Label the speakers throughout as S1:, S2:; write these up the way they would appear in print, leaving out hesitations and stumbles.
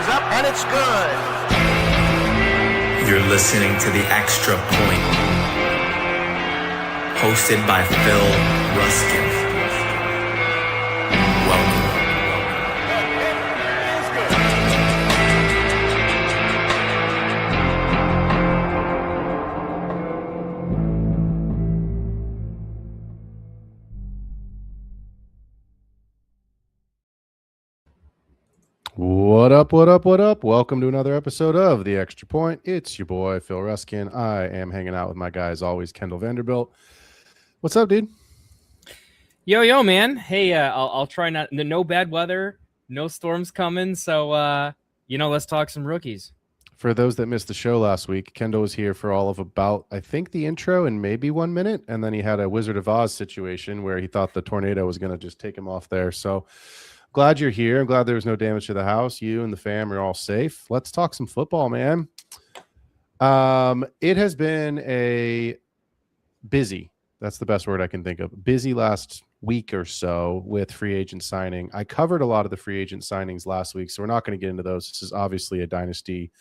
S1: is up, and it's good.
S2: You're listening to The Extra Point, hosted by Phil Ruskin. Welcome.
S3: What up, what up, what up? Welcome to another episode of The Extra Point. It's your boy, Phil Ruskin. I am hanging out with my guy, as always, Kendall VanDerBilt. What's up, dude?
S4: Yo, man. Hey, I'll try not... No bad weather, no storms coming, so, let's talk some rookies.
S3: For those that missed the show last week, Kendall was here for all of about, I think, the intro and maybe 1 minute, and then he had a Wizard of Oz situation where he thought the tornado was going to just take him off there, so... Glad you're here. I'm glad there was no damage to the house. You and the fam are all safe. Let's talk some football, man. It has been a busy, that's the best word I can think of, busy last week or so with free agent signing. I covered a lot of the free agent signings last week, so we're not going to get into those. This is obviously a Dynasty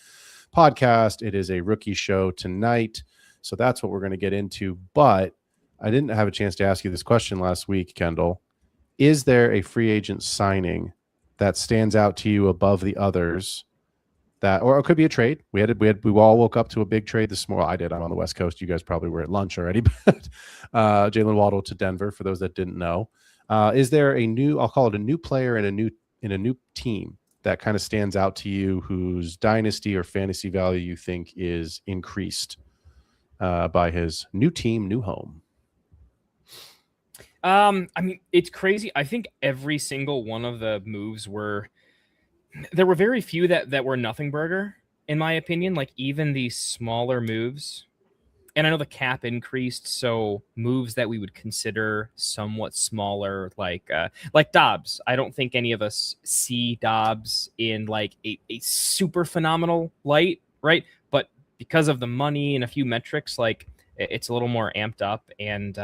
S3: podcast. It is a rookie show tonight, so that's what we're going to get into. But I didn't have a chance to ask you this question last week, Kendall. Is there a free agent signing that stands out to you above the others? That, or it could be a trade. We all woke up to a big trade this morning. I did. I'm on the West Coast. You guys probably were at lunch already. But Jalen Waddle to Denver. For those that didn't know, is there a new? I'll call it a new player in a new team that kind of stands out to you, whose dynasty or fantasy value you think is increased by his new team, new home?
S4: It's crazy. I think every single one of the moves there were very few that were nothing burger, in my opinion, like even these smaller moves. And I know the cap increased, so moves that we would consider somewhat smaller, like Dobbs. I don't think any of us see Dobbs in like a super phenomenal light, right? But because of the money and a few metrics, like it's a little more amped up, and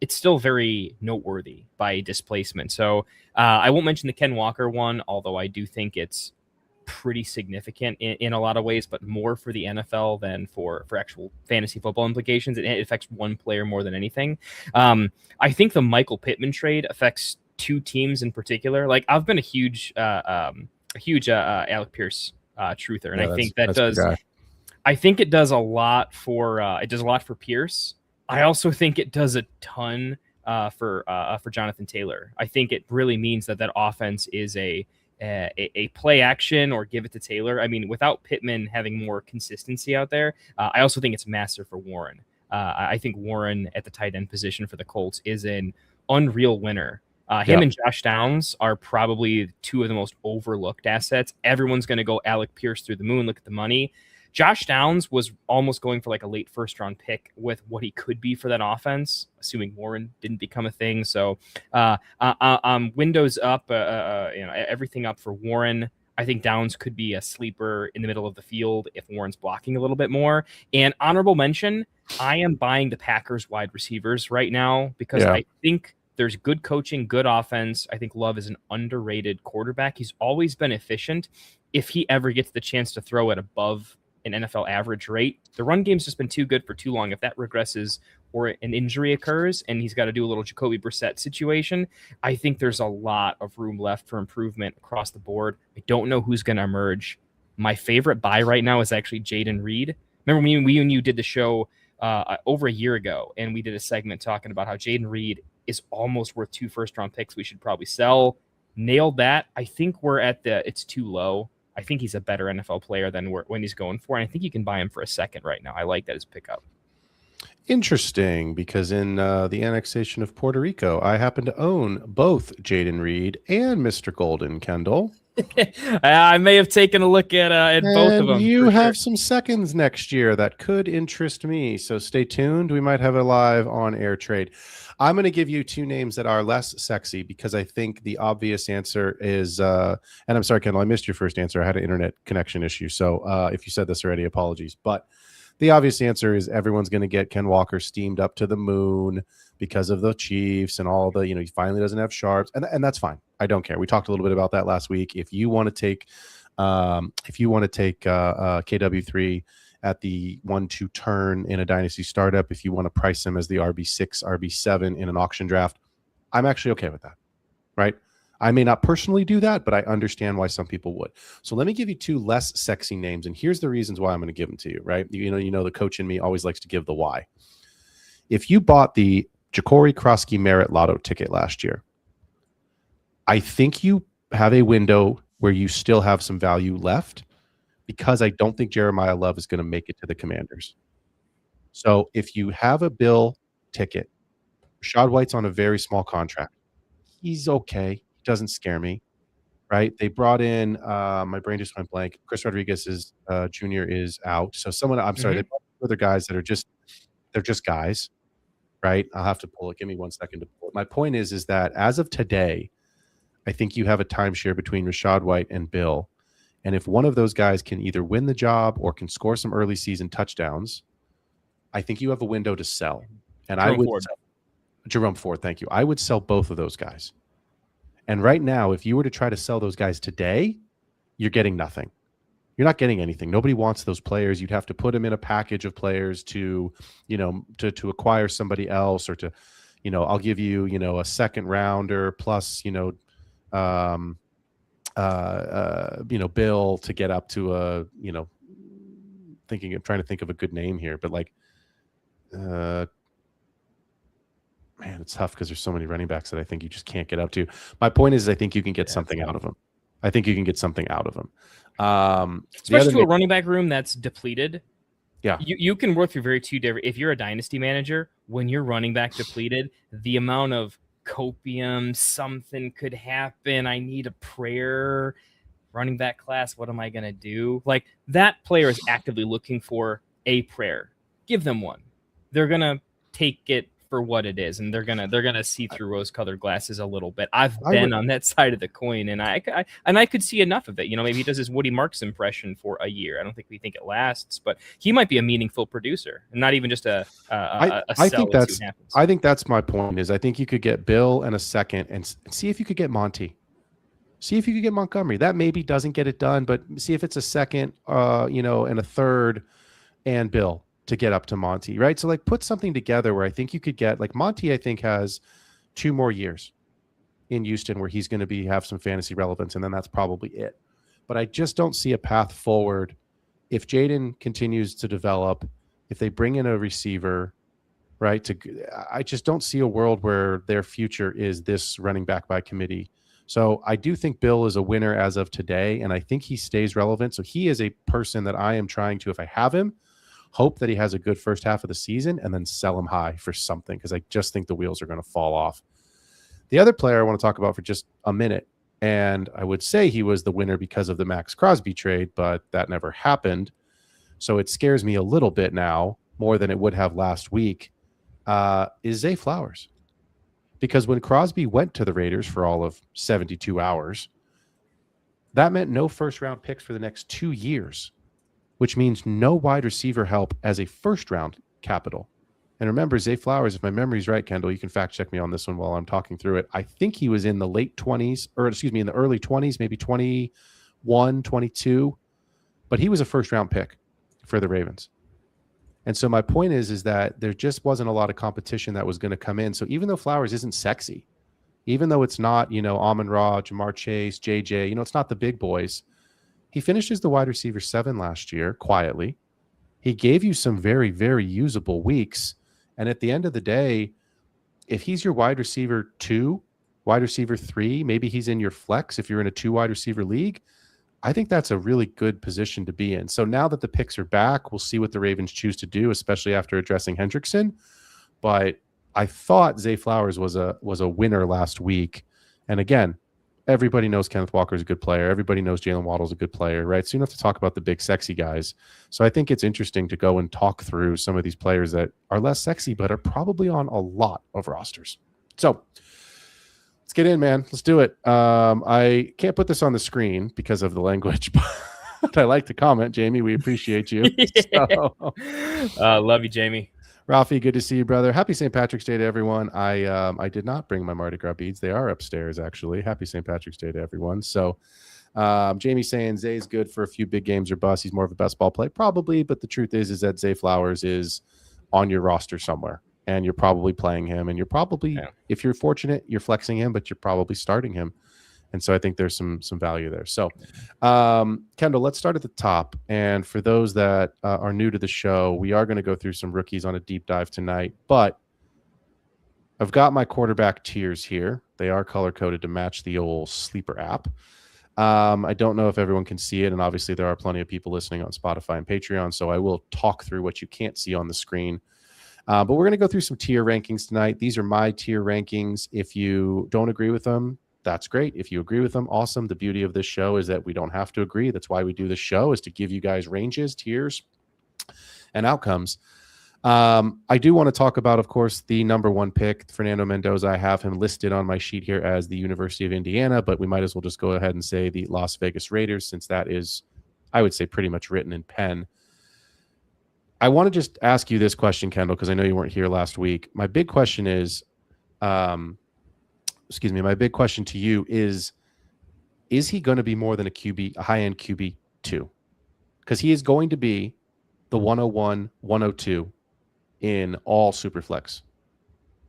S4: it's still very noteworthy by displacement. So I won't mention the Ken Walker one, although I do think it's pretty significant in a lot of ways, but more for the NFL than for actual fantasy football implications. It affects one player more than anything. I think the Michael Pittman trade affects two teams in particular. Like, I've been a huge Alec Pierce truther, and I think that does... I think it does a lot for Pierce. I also think it does a ton for Jonathan Taylor. I think it really means that offense is a play action or give it to Taylor. I mean, without Pittman having more consistency out there, I also think it's massive for Warren. I think Warren at the tight end position for the Colts is an unreal winner. Him and Josh Downs are probably two of the most overlooked assets. Everyone's going to go Alec Pierce through the moon. Look at the money. Josh Downs was almost going for like a late first-round pick with what he could be for that offense, assuming Warren didn't become a thing. So, windows up, everything up for Warren. I think Downs could be a sleeper in the middle of the field if Warren's blocking a little bit more. And honorable mention, I am buying the Packers wide receivers right now because I think there's good coaching, good offense. I think Love is an underrated quarterback. He's always been efficient. If he ever gets the chance to throw it above an NFL average rate, the run game's just been too good for too long. If that regresses or an injury occurs and he's got to do a little Jacoby Brissett situation, I think there's a lot of room left for improvement across the board. I don't know who's going to emerge. My favorite buy right now is actually Jaden Reed. Remember we and you did the show over a year ago, and we did a segment talking about how Jaden Reed is almost worth 2 first-round picks we should probably sell. Nailed that. I think we're at it's too low. I think he's a better NFL player than when he's going for, and I think you can buy him for a second right now. I like that as pickup.
S3: Interesting, because in the annexation of Puerto Rico, I happen to own both Jaden Reed and Mr. Golden, Kendall.
S4: I may have taken a look at both of them.
S3: You have some seconds next year that could interest me, so stay tuned. We might have a live on-air trade. I'm going to give you 2 names that are less sexy because I think the obvious answer is, and I'm sorry, Kendall, I missed your first answer. I had an internet connection issue, so if you said this already, apologies. But the obvious answer is everyone's going to get Ken Walker steamed up to the moon because of the Chiefs and all the, he finally doesn't have sharps, and that's fine. I don't care. We talked a little bit about that last week. If you want to take If you want to take KW3 at the 1-2 turn in a dynasty startup, if you want to price him as the RB6, RB7 in an auction draft, I'm actually okay with that, right? I may not personally do that, but I understand why some people would. So let me give you 2 less sexy names, and here's the reasons why I'm going to give them to you, right? You know, the coach in me always likes to give the why. If you bought the Ja'Cory Krosky Merit Lotto ticket last year, I think you have a window where you still have some value left, because I don't think Jeremiah Love is going to make it to the Commanders. So if you have a Bill ticket, Rashad White's on a very small contract. He's okay. He doesn't scare me, right? They brought in, my brain just went blank. Chris Rodriguez is Jr. is out. So I'm sorry, they brought other guys that are they're just guys, right? I'll have to pull it. Give me 1 second to pull it. My point is that as of today, I think you have a timeshare between Rashad White and Bill. And if one of those guys can either win the job or can score some early season touchdowns, I think you have a window to sell. And Jerome Ford, thank you. I would sell both of those guys. And right now, if you were to try to sell those guys today, you're getting nothing. You're not getting anything. Nobody wants those players. You'd have to put them in a package of players to acquire somebody else, or to, I'll give you, a second rounder plus, Bill to get up to trying to think of a good name here, but man, it's tough because there's so many running backs that I think you just can't get up to. My point is, I think you can get something out of them.
S4: Especially to a running back room that's depleted.
S3: Yeah.
S4: You can work through very 2 different. If you're a dynasty manager, when you're running back depleted, the amount of copium, something could happen, I need a prayer, running back class, what am I going to do? Like, that player is actively looking for a prayer. Give them one. They're going to take it for what it is, and they're gonna see through rose-colored glasses a little bit. I've been on that side of the coin, and I could see enough of it. Maybe he does his Woody Marks impression for a year. I don't think we think it lasts, but he might be a meaningful producer, and not even just a
S3: I think that's my point. Is I think you could get Bill and a second, and see if you could get Monty. See if you could get Montgomery. That maybe doesn't get it done, but see if it's a second, and a third, and Bill to get up to Monty, right? So put something together where I think you could get Monty. I think has 2 more years in Houston where he's going to have some fantasy relevance, and then that's probably it. But I just don't see a path forward if Jaden continues to develop. If they bring in a receiver, right? I just don't see a world where their future is this running back by committee. So I do think Bill is a winner as of today, and I think he stays relevant. So he is a person that I am trying to, if I have him, hope that he has a good first half of the season and then sell him high for something, because I just think the wheels are going to fall off. The other player I want to talk about for just a minute, and I would say he was the winner because of the Max Crosby trade, but that never happened. So it scares me a little bit now, more than it would have last week, is Zay Flowers. Because when Crosby went to the Raiders for all of 72 hours, that meant no first-round picks for the next 2 years, which means no wide receiver help as a first-round capital. And remember, Zay Flowers, if my memory's right, Kendall, you can fact-check me on this one while I'm talking through it. I think he was in the late 20s, in the early 20s, maybe 21, 22. But he was a first-round pick for the Ravens. And so my point is that there just wasn't a lot of competition that was going to come in. So even though Flowers isn't sexy, even though it's not, Amon-Ra, Jamar Chase, JJ, it's not the big boys, he finished as the wide receiver 7 last year, quietly. He gave you some very, very usable weeks. And at the end of the day, if he's your wide receiver 2, wide receiver 3, maybe he's in your flex if you're in a 2 wide receiver league, I think that's a really good position to be in. So now that the picks are back, we'll see what the Ravens choose to do, especially after addressing Hendrickson. But I thought Zay Flowers was a winner last week. And again, everybody knows Kenneth Walker is a good player. Everybody knows Jalen Waddle is a good player, right? So you don't have to talk about the big sexy guys. So I think it's interesting to go and talk through some of these players that are less sexy, but are probably on a lot of rosters. So let's get in, man. Let's do it. I can't put this on the screen because of the language, but I like to comment. Jamie, we appreciate you.
S4: Yeah. Love you, Jamie.
S3: Rafi, good to see you, brother. Happy St. Patrick's Day to everyone. I did not bring my Mardi Gras beads. They are upstairs, actually. Happy St. Patrick's Day to everyone. So Jamie saying Zay's good for a few big games or bust. He's more of a best ball play, probably. But the truth is that Zay Flowers is on your roster somewhere, and you're probably playing him, and you're probably, if you're fortunate, you're flexing him, but you're probably starting him. And so I think there's some value there. So, Kendall, let's start at the top. And for those that are new to the show, we are going to go through some rookies on a deep dive tonight. But I've got my quarterback tiers here. They are color-coded to match the old Sleeper app. I don't know if everyone can see it, and obviously there are plenty of people listening on Spotify and Patreon, so I will talk through what you can't see on the screen. But we're going to go through some tier rankings tonight. These are my tier rankings. If you don't agree with them, that's great. If you agree with them, awesome. The beauty of this show is that we don't have to agree. That's why we do this show, is to give you guys ranges, tiers, and outcomes. I do want to talk about, of course, the number one pick, Fernando Mendoza. I have him listed on my sheet here as the University of Indiana, but we might as well just go ahead and say the Las Vegas Raiders, since that is, I would say, pretty much written in pen. I want to just ask you this question, Kendall, because I know you weren't here last week. My big question is, my big question to you is he going to be more than a high-end QB 2? Because he is going to be the 101, 102 in all Superflex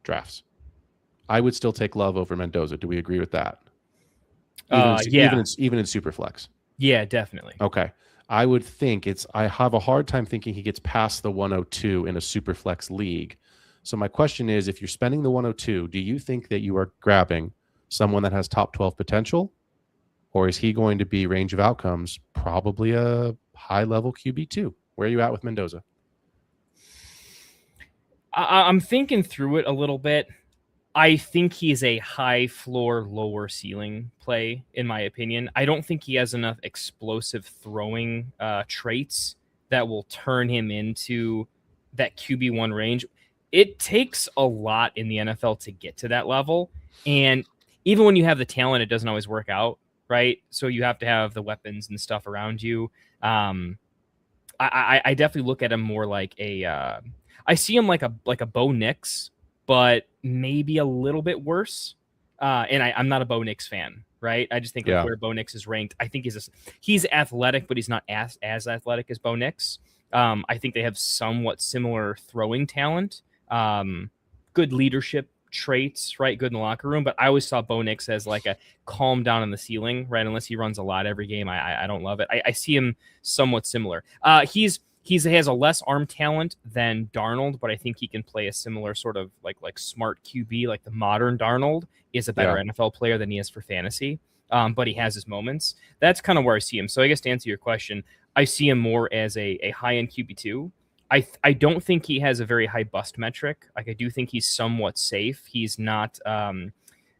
S3: drafts. I would still take Love over Mendoza. Do we agree with that? Even in Superflex.
S4: Yeah, definitely.
S3: Okay. I would think I have a hard time thinking he gets past the 102 in a Superflex league. So my question is, if you're spending the 102, do you think that you are grabbing someone that has top 12 potential, or is he going to be range of outcomes, probably a high-level QB2? Where are you at with Mendoza?
S4: I'm thinking through it a little bit. I think he's a high floor, lower ceiling play, in my opinion. I don't think he has enough explosive throwing traits that will turn him into that QB1 range. It takes a lot in the NFL to get to that level. And even when you have the talent, it doesn't always work out, right? So you have to have the weapons and stuff around you. I definitely look at him more like I see him like a Bo Nix, but maybe a little bit worse. And I'm not a Bo Nix fan, right? I just think of where Bo Nix is ranked. I think he's athletic, but he's not as athletic as Bo Nix. I think they have somewhat similar throwing talent, good leadership traits, right? Good in the locker room. But I always saw Bo Nix as like a calm down on the ceiling, right? Unless he runs a lot every game, I don't love it. I see him somewhat similar. He has a less arm talent than Darnold, but I think he can play a similar sort of like smart QB, like the modern Darnold is a better NFL player than he is for fantasy. But he has his moments. That's kind of where I see him. So I guess to answer your question, I see him more as a high-end QB2. I don't think he has a very high bust metric. Like, I do think he's somewhat safe. He's not I'm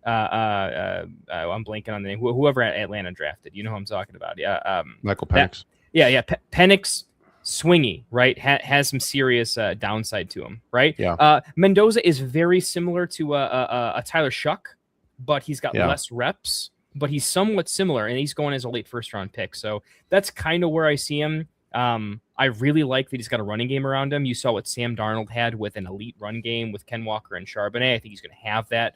S4: blanking on the name. Whoever Atlanta drafted, you know who I'm talking about. Yeah.
S3: Michael Penix.
S4: Penix, swingy, right? Has some serious downside to him, right?
S3: Yeah.
S4: Mendoza is very similar to a Tyler Shuck, but he's got less reps, but he's somewhat similar, and he's going as a late first-round pick. So that's kind of where I see him. I really like that he's got a running game around him. You saw what Sam Darnold had with an elite run game with Ken Walker and Charbonnet. I think he's going to have that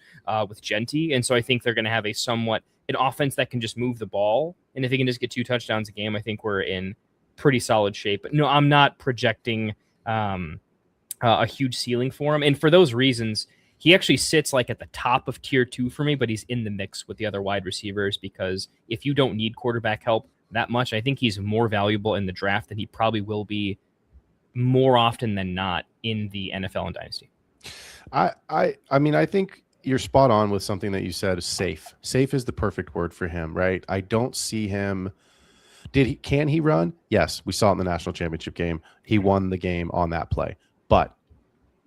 S4: with Genty. And so I think they're going to have an offense that can just move the ball. And if he can just get 2 touchdowns a game, I think we're in pretty solid shape. But no, I'm not projecting a huge ceiling for him. And for those reasons, he actually sits like at the top of tier 2 for me, but he's in the mix with the other wide receivers, because if you don't need quarterback help that much, I think he's more valuable in the draft than he probably will be more often than not in the NFL and Dynasty.
S3: I mean, I think you're spot on with something that you said. Safe. Safe is the perfect word for him, right? I don't see him. Can he run? Yes, we saw it in the national championship game. He won the game on that play. But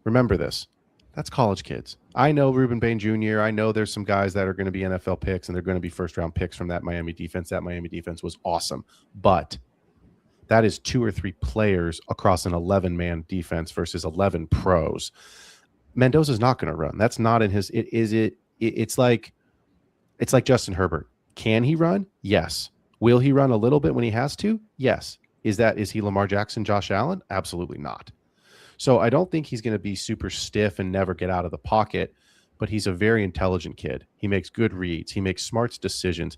S3: remember this. That's college kids. I know Ruben Bain Jr. I know there's some guys that are going to be NFL picks and they're going to be first-round picks from that Miami defense. That Miami defense was awesome. But that is 2 or 3 players across an 11-man defense versus 11 pros. Mendoza's not going to run. That's not in his. It's like Justin Herbert. Can he run? Yes. Will he run a little bit when he has to? Yes. Is he Lamar Jackson, Josh Allen? Absolutely not. So I don't think he's going to be super stiff and never get out of the pocket, but he's a very intelligent kid. He makes good reads. He makes smart decisions.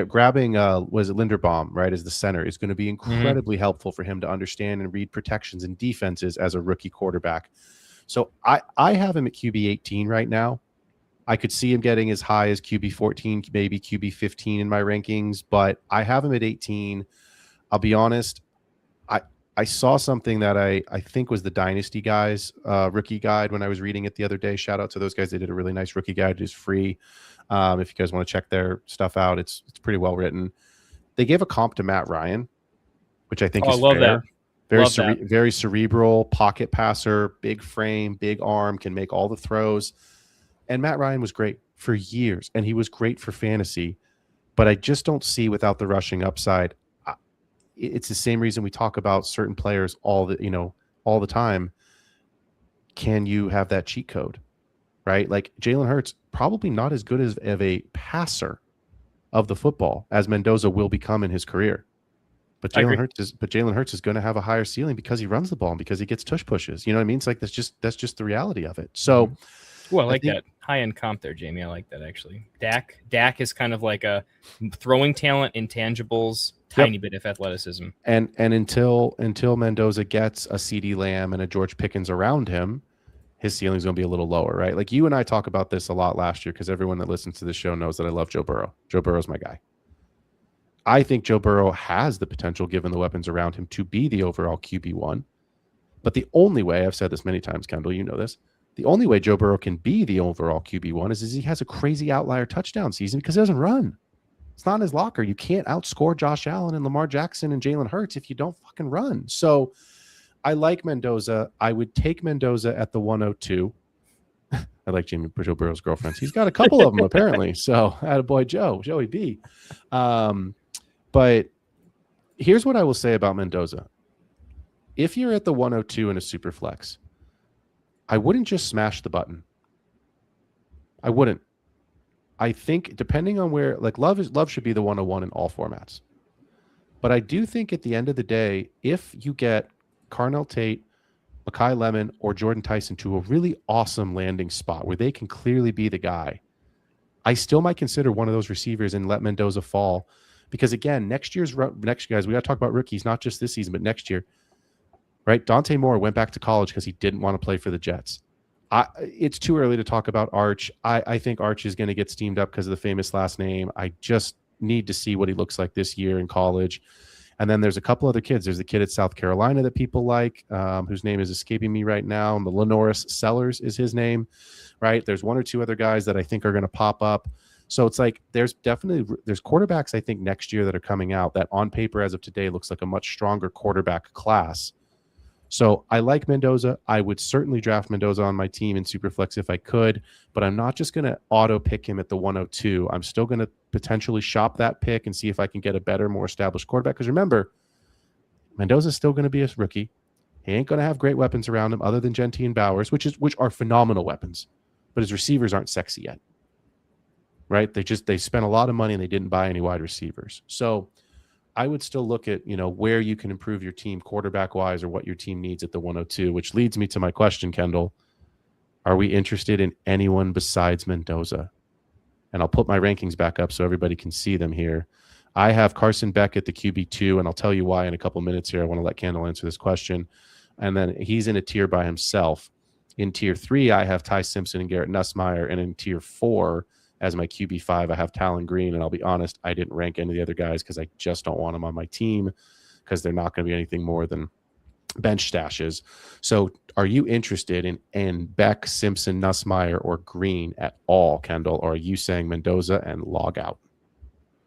S3: grabbing was it Linderbaum, right, as the center is going to be incredibly helpful for him to understand and read protections and defenses as a rookie quarterback. So I have him at QB 18 right now. I could see him getting as high as QB 14, maybe QB 15 in my rankings, but I have him at 18. I'll be honest. I saw something that I think was the Dynasty guys rookie guide when I was reading it the other day. Shout out to those guys. They did a really nice rookie guide. It is free. If you guys want to check their stuff out, it's pretty well written. They gave a comp to Matt Ryan, which I think is fair. That. Very cerebral, pocket passer, big frame, big arm, can make all the throws. And Matt Ryan was great for years, and he was great for fantasy. But I just don't see without the rushing upside. It's the same reason we talk about certain players all the time. Can you have that cheat code, right? Like Jalen Hurts, probably not as good of a passer of the football as Mendoza will become in his career. But Jalen Hurts is going to have a higher ceiling because he runs the ball and because he gets tush pushes. You know what I mean? It's like that's just the reality of it. So,
S4: I like that high end comp there, Jamie. I like that actually. Dak is kind of like a throwing talent, intangibles, tiny bit of athleticism.
S3: And until Mendoza gets a CeeDee Lamb and a George Pickens around him, his ceiling's going to be a little lower, right? Like you and I talk about this a lot last year because everyone that listens to this show knows that I love Joe Burrow. Joe Burrow's my guy. I think Joe Burrow has the potential, given the weapons around him, to be the overall QB1. But the only way, I've said this many times, Kendall, you know this, the only way Joe Burrow can be the overall QB1 is he has a crazy outlier touchdown season because he doesn't run. It's not in his locker. You can't outscore Josh Allen and Lamar Jackson and Jalen Hurts if you don't fucking run. So I like Mendoza. I would take Mendoza at the 102. I like Joe Burrow's girlfriends. He's got a couple of them apparently. So attaboy Joey B. But here's what I will say about Mendoza. If you're at the 102 in a super flex, I wouldn't just smash the button. I wouldn't. I think depending on where, like love should be the 101 in all formats. But I do think at the end of the day, if you get Carnell Tate, Mekhi Lemon, or Jordan Tyson to a really awesome landing spot where they can clearly be the guy, I still might consider one of those receivers and let Mendoza fall. Because again, next guys, we got to talk about rookies, not just this season, but next year, right? Dante Moore went back to college because he didn't want to play for the Jets. It's too early to talk about Arch. I think Arch is going to get steamed up because of the famous last name. I just need to see what he looks like this year in college. And then there's a couple other kids. There's a kid at South Carolina that people like, whose name is escaping me right now. And the Lenoris Sellers is his name, right? There's one or two other guys that I think are going to pop up. So it's like there's quarterbacks I think next year that are coming out that on paper as of today looks like a much stronger quarterback class. So I like Mendoza. I would certainly draft Mendoza on my team in Superflex if I could, but I'm not just going to auto pick him at the 102. I'm still going to potentially shop that pick and see if I can get a better, more established quarterback. Because remember, Mendoza's still going to be a rookie. He ain't going to have great weapons around him other than Genty and Bowers, which are phenomenal weapons, but his receivers aren't sexy yet. Right? They spent a lot of money and they didn't buy any wide receivers. So I would still look at, where you can improve your team quarterback wise or what your team needs at the 102, which leads me to my question, Kendall. Are we interested in anyone besides Mendoza? And I'll put my rankings back up so everybody can see them here. I have Carson Beck at the QB2, and I'll tell you why in a couple minutes here. I want to let Kendall answer this question. And then he's in a tier by himself. In tier 3, I have Ty Simpson and Garrett Nussmeier. And in tier 4, as my QB5, I have Talon Green, and I'll be honest, I didn't rank any of the other guys because I just don't want them on my team because they're not going to be anything more than bench stashes. So are you interested in Beck, Simpson, Nussmeier, or Green at all, Kendall, or are you saying Mendoza and log out?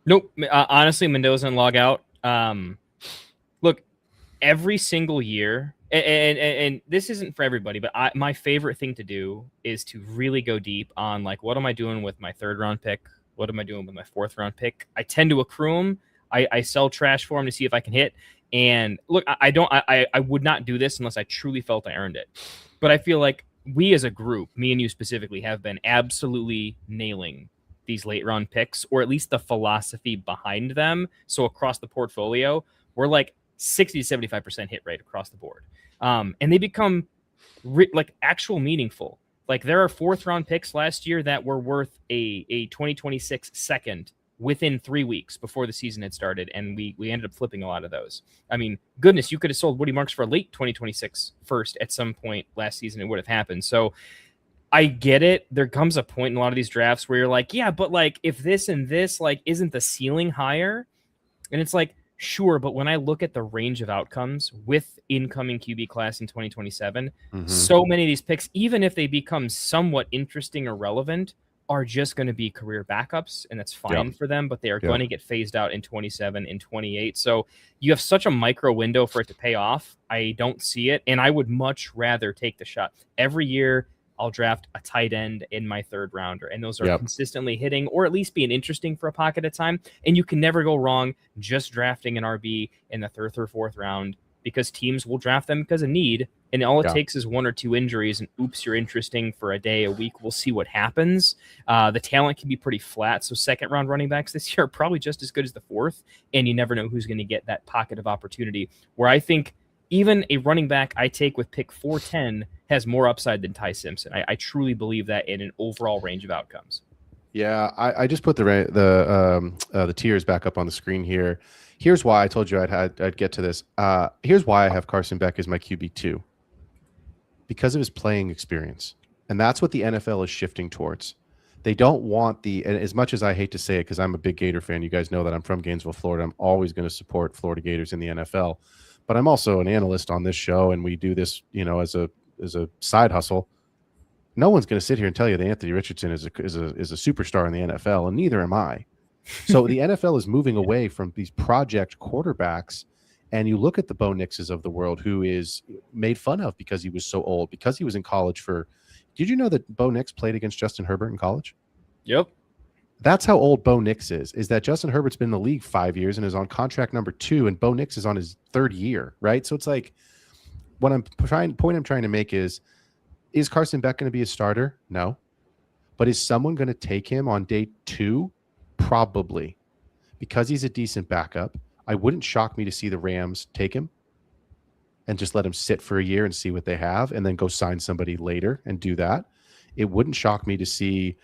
S4: Nope. Honestly, Mendoza and log out. Look, every single year, and this isn't for everybody, but my favorite thing to do is to really go deep on, like, what am I doing with my 3rd round pick? What am I doing with my 4th round pick? I tend to accrue them. I sell trash for them to see if I can hit. And look, I would not do this unless I truly felt I earned it. But I feel like we as a group, me and you specifically, have been absolutely nailing these late round picks, or at least the philosophy behind them. So across the portfolio, we're like 60 to 75% hit rate across the board. And they become like actual meaningful. Like there are 4th round picks last year that were worth a 2026 second within 3 weeks before the season had started, and we ended up flipping a lot of those. I mean, goodness, you could have sold Woody Marks for a late 2026 first at some point last season. It would have happened. So I get it. There comes a point in a lot of these drafts where you're like, yeah, but like if this and this like isn't the ceiling higher, and it's like, sure, but when I look at the range of outcomes with incoming QB class in 2027, so many of these picks, even if they become somewhat interesting or relevant, are just going to be career backups, and that's fine for them, but they are going to get phased out in 27 and 28. So you have such a micro window for it to pay off. I don't see it, and I would much rather take the shot. Every year, I'll draft a tight end in my third rounder, and those are consistently hitting or at least being interesting for a pocket at time. And you can never go wrong just drafting an RB in the third or fourth round, because teams will draft them because of need. And all it takes is 1 or 2 injuries, and oops, you're interesting for a day, a week. We'll see what happens. The talent can be pretty flat. So second round running backs this year are probably just as good as the fourth, and you never know who's going to get that pocket of opportunity, where I think even a running back I take with pick 410 has more upside than Ty Simpson. I truly believe that in an overall range of outcomes.
S3: Yeah, I just put the tiers back up on the screen here. Here's why I told you I'd get to this. Here's why I have Carson Beck as my QB2. Because of his playing experience. And that's what the NFL is shifting towards. They don't want and as much as I hate to say it, because I'm a big Gator fan, you guys know that I'm from Gainesville, Florida. I'm always going to support Florida Gators in the NFL. But I'm also an analyst on this show, and we do this, as a side hustle. No one's going to sit here and tell you that Anthony Richardson is a superstar in the NFL, and neither am I. So the NFL is moving away from these project quarterbacks, and you look at the Bo Nixes of the world, who is made fun of because he was so old, because he was in college for. Did you know that Bo Nix played against Justin Herbert in college?
S4: Yep.
S3: That's how old Bo Nix is that Justin Herbert's been in the league 5 years and is on contract number 2, and Bo Nix is on his 3rd year, right? So it's like, what I'm trying to make is Carson Beck going to be a starter? No. But is someone going to take him on day 2? Probably. Because he's a decent backup. I wouldn't shock me to see the Rams take him and just let him sit for a year and see what they have, and then go sign somebody later and do that. It wouldn't shock me to see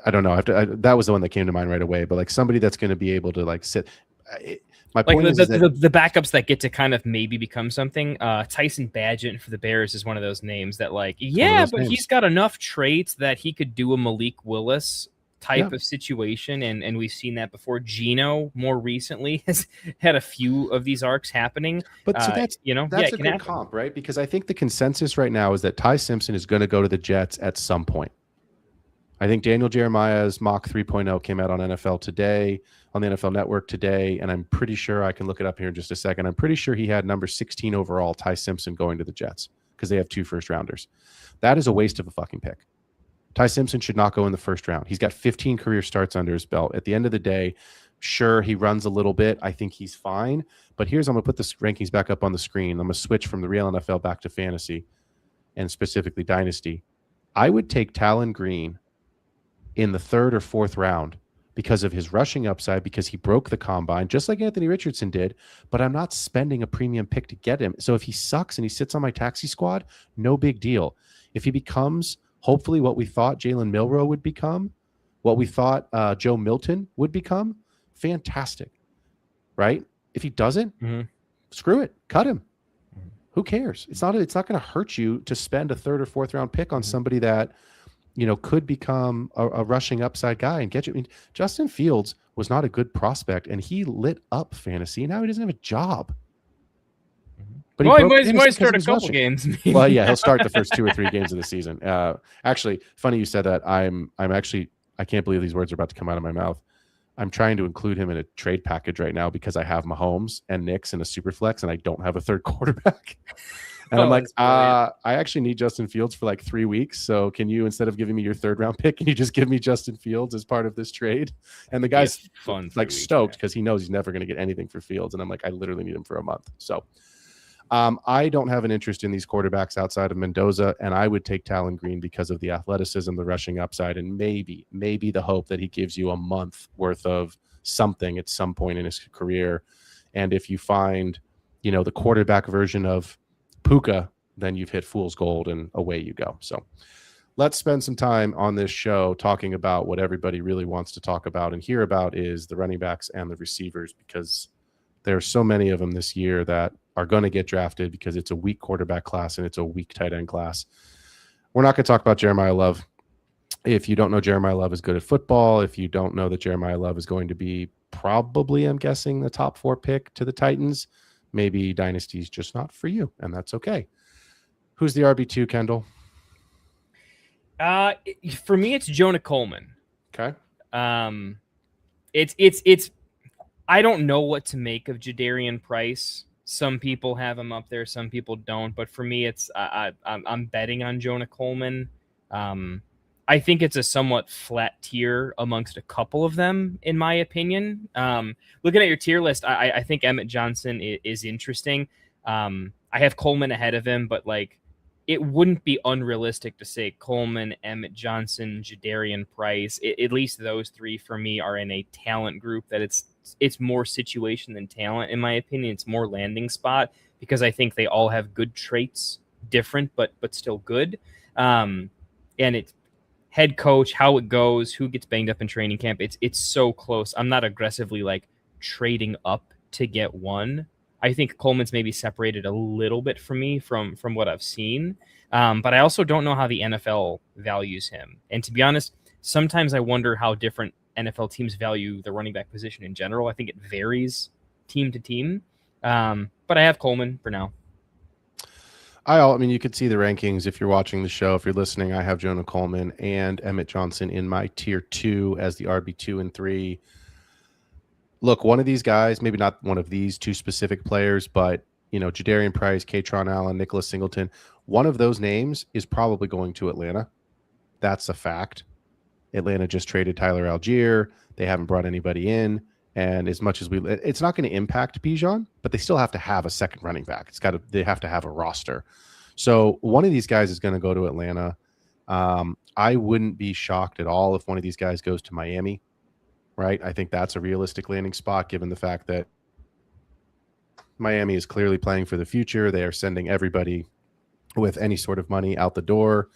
S3: I don't know. That was the one that came to mind right away. But like somebody that's going to be able to like sit. My point is that
S4: the backups that get to kind of maybe become something. Tyson Bagent for the Bears is one of those names that like, he's got enough traits that he could do a Malik Willis type of situation, and we've seen that before. Geno more recently has had a few of these arcs happening.
S3: But so that's a good comp, right? Because I think the consensus right now is that Ty Simpson is going to go to the Jets at some point. I think Daniel Jeremiah's mock 3.0 came out on NFL Today, on the NFL Network today, and I'm pretty sure, I can look it up here in just a second, I'm pretty sure he had number 16 overall, Ty Simpson, going to the Jets, because they have 2 first-rounders. That is a waste of a fucking pick. Ty Simpson should not go in the first round. He's got 15 career starts under his belt. At the end of the day, sure, he runs a little bit. I think he's fine. But I'm going to put the rankings back up on the screen. I'm going to switch from the real NFL back to fantasy, and specifically Dynasty. I would take Talon Green in the 3rd or 4th round because of his rushing upside, because he broke the combine, just like Anthony Richardson did, but I'm not spending a premium pick to get him. So if he sucks and he sits on my taxi squad, no big deal. If he becomes, hopefully, what we thought Jalen Milroe would become, what we thought Joe Milton would become, fantastic, right? If he doesn't, screw it, cut him. Who cares? It's not going to hurt you to spend a 3rd or 4th round pick on somebody that could become a rushing upside guy and get you. I mean, Justin Fields was not a good prospect, and he lit up fantasy. Now he doesn't have a job. But
S4: he might start a couple games.
S3: Well, yeah, he'll start the first 2 or 3 games of the season. Actually, funny you said that. I'm actually, I can't believe these words are about to come out of my mouth. I'm trying to include him in a trade package right now because I have Mahomes and Knicks in a super flex, and I don't have a 3rd quarterback. And I'm like, I actually need Justin Fields for like 3 weeks. So can you, instead of giving me your 3rd round pick, can you just give me Justin Fields as part of this trade? And the guy's stoked because he knows he's never going to get anything for Fields. And I'm like, I literally need him for a month. So I don't have an interest in these quarterbacks outside of Mendoza, and I would take Talon Green because of the athleticism, the rushing upside, and maybe the hope that he gives you a month worth of something at some point in his career. And if you find, the quarterback version of Puka, then you've hit fool's gold and away you go. So let's spend some time on this show talking about what everybody really wants to talk about and hear about is the running backs and the receivers, because there are so many of them this year that are going to get drafted because it's a weak quarterback class and it's a weak tight end class. We're not going to talk about Jeremiah Love. If you don't know, Jeremiah Love is good at football. If you don't know that Jeremiah Love is going to be probably, I'm guessing, the top 4 pick to the Titans, maybe Dynasty's just not for you, and that's okay. Who's the RB2, Kendall?
S4: For me, it's Jonah Coleman.
S3: Okay.
S4: It's I don't know what to make of Jadarian Price. Some people have him up there, some people don't. But for me, it's I'm betting on Jonah Coleman. I think it's a somewhat flat tier amongst a couple of them, in my opinion. Looking at your tier list, I think Emmett Johnson is interesting. I have Coleman ahead of him, but like, it wouldn't be unrealistic to say Coleman, Emmett Johnson, Jadarian Price. At least those 3 for me are in a talent group that it's more situation than talent, in my opinion. It's more landing spot because I think they all have good traits, different but still good. And it's head coach, how it goes, who gets banged up in training camp. It's so close. I'm not aggressively like trading up to get one. I think Coleman's maybe separated a little bit from me from what I've seen. But I also don't know how the NFL values him. And to be honest, sometimes I wonder how different NFL teams value the running back position in general. I think it varies team to team. But I have Coleman for now.
S3: I mean, you could see the rankings if you're watching the show. If you're listening, I have Jonah Coleman and Emmett Johnson in my tier 2 as the RB2 and 3. Look, one of these guys, maybe not one of these 2 specific players, but, you know, Jadarian Price, Katron Allen, Nicholas Singleton, one of those names is probably going to Atlanta. That's a fact. Atlanta just traded Tyler Algier. They haven't brought anybody in. And as much as it's not going to impact Bijan, but they still have to have a second running back. They have to have a roster. So one of these guys is going to go to Atlanta. I wouldn't be shocked at all if one of these guys goes to Miami. Right. I think that's a realistic landing spot, given the fact that Miami is clearly playing for the future. They are sending everybody with any sort of money out the door.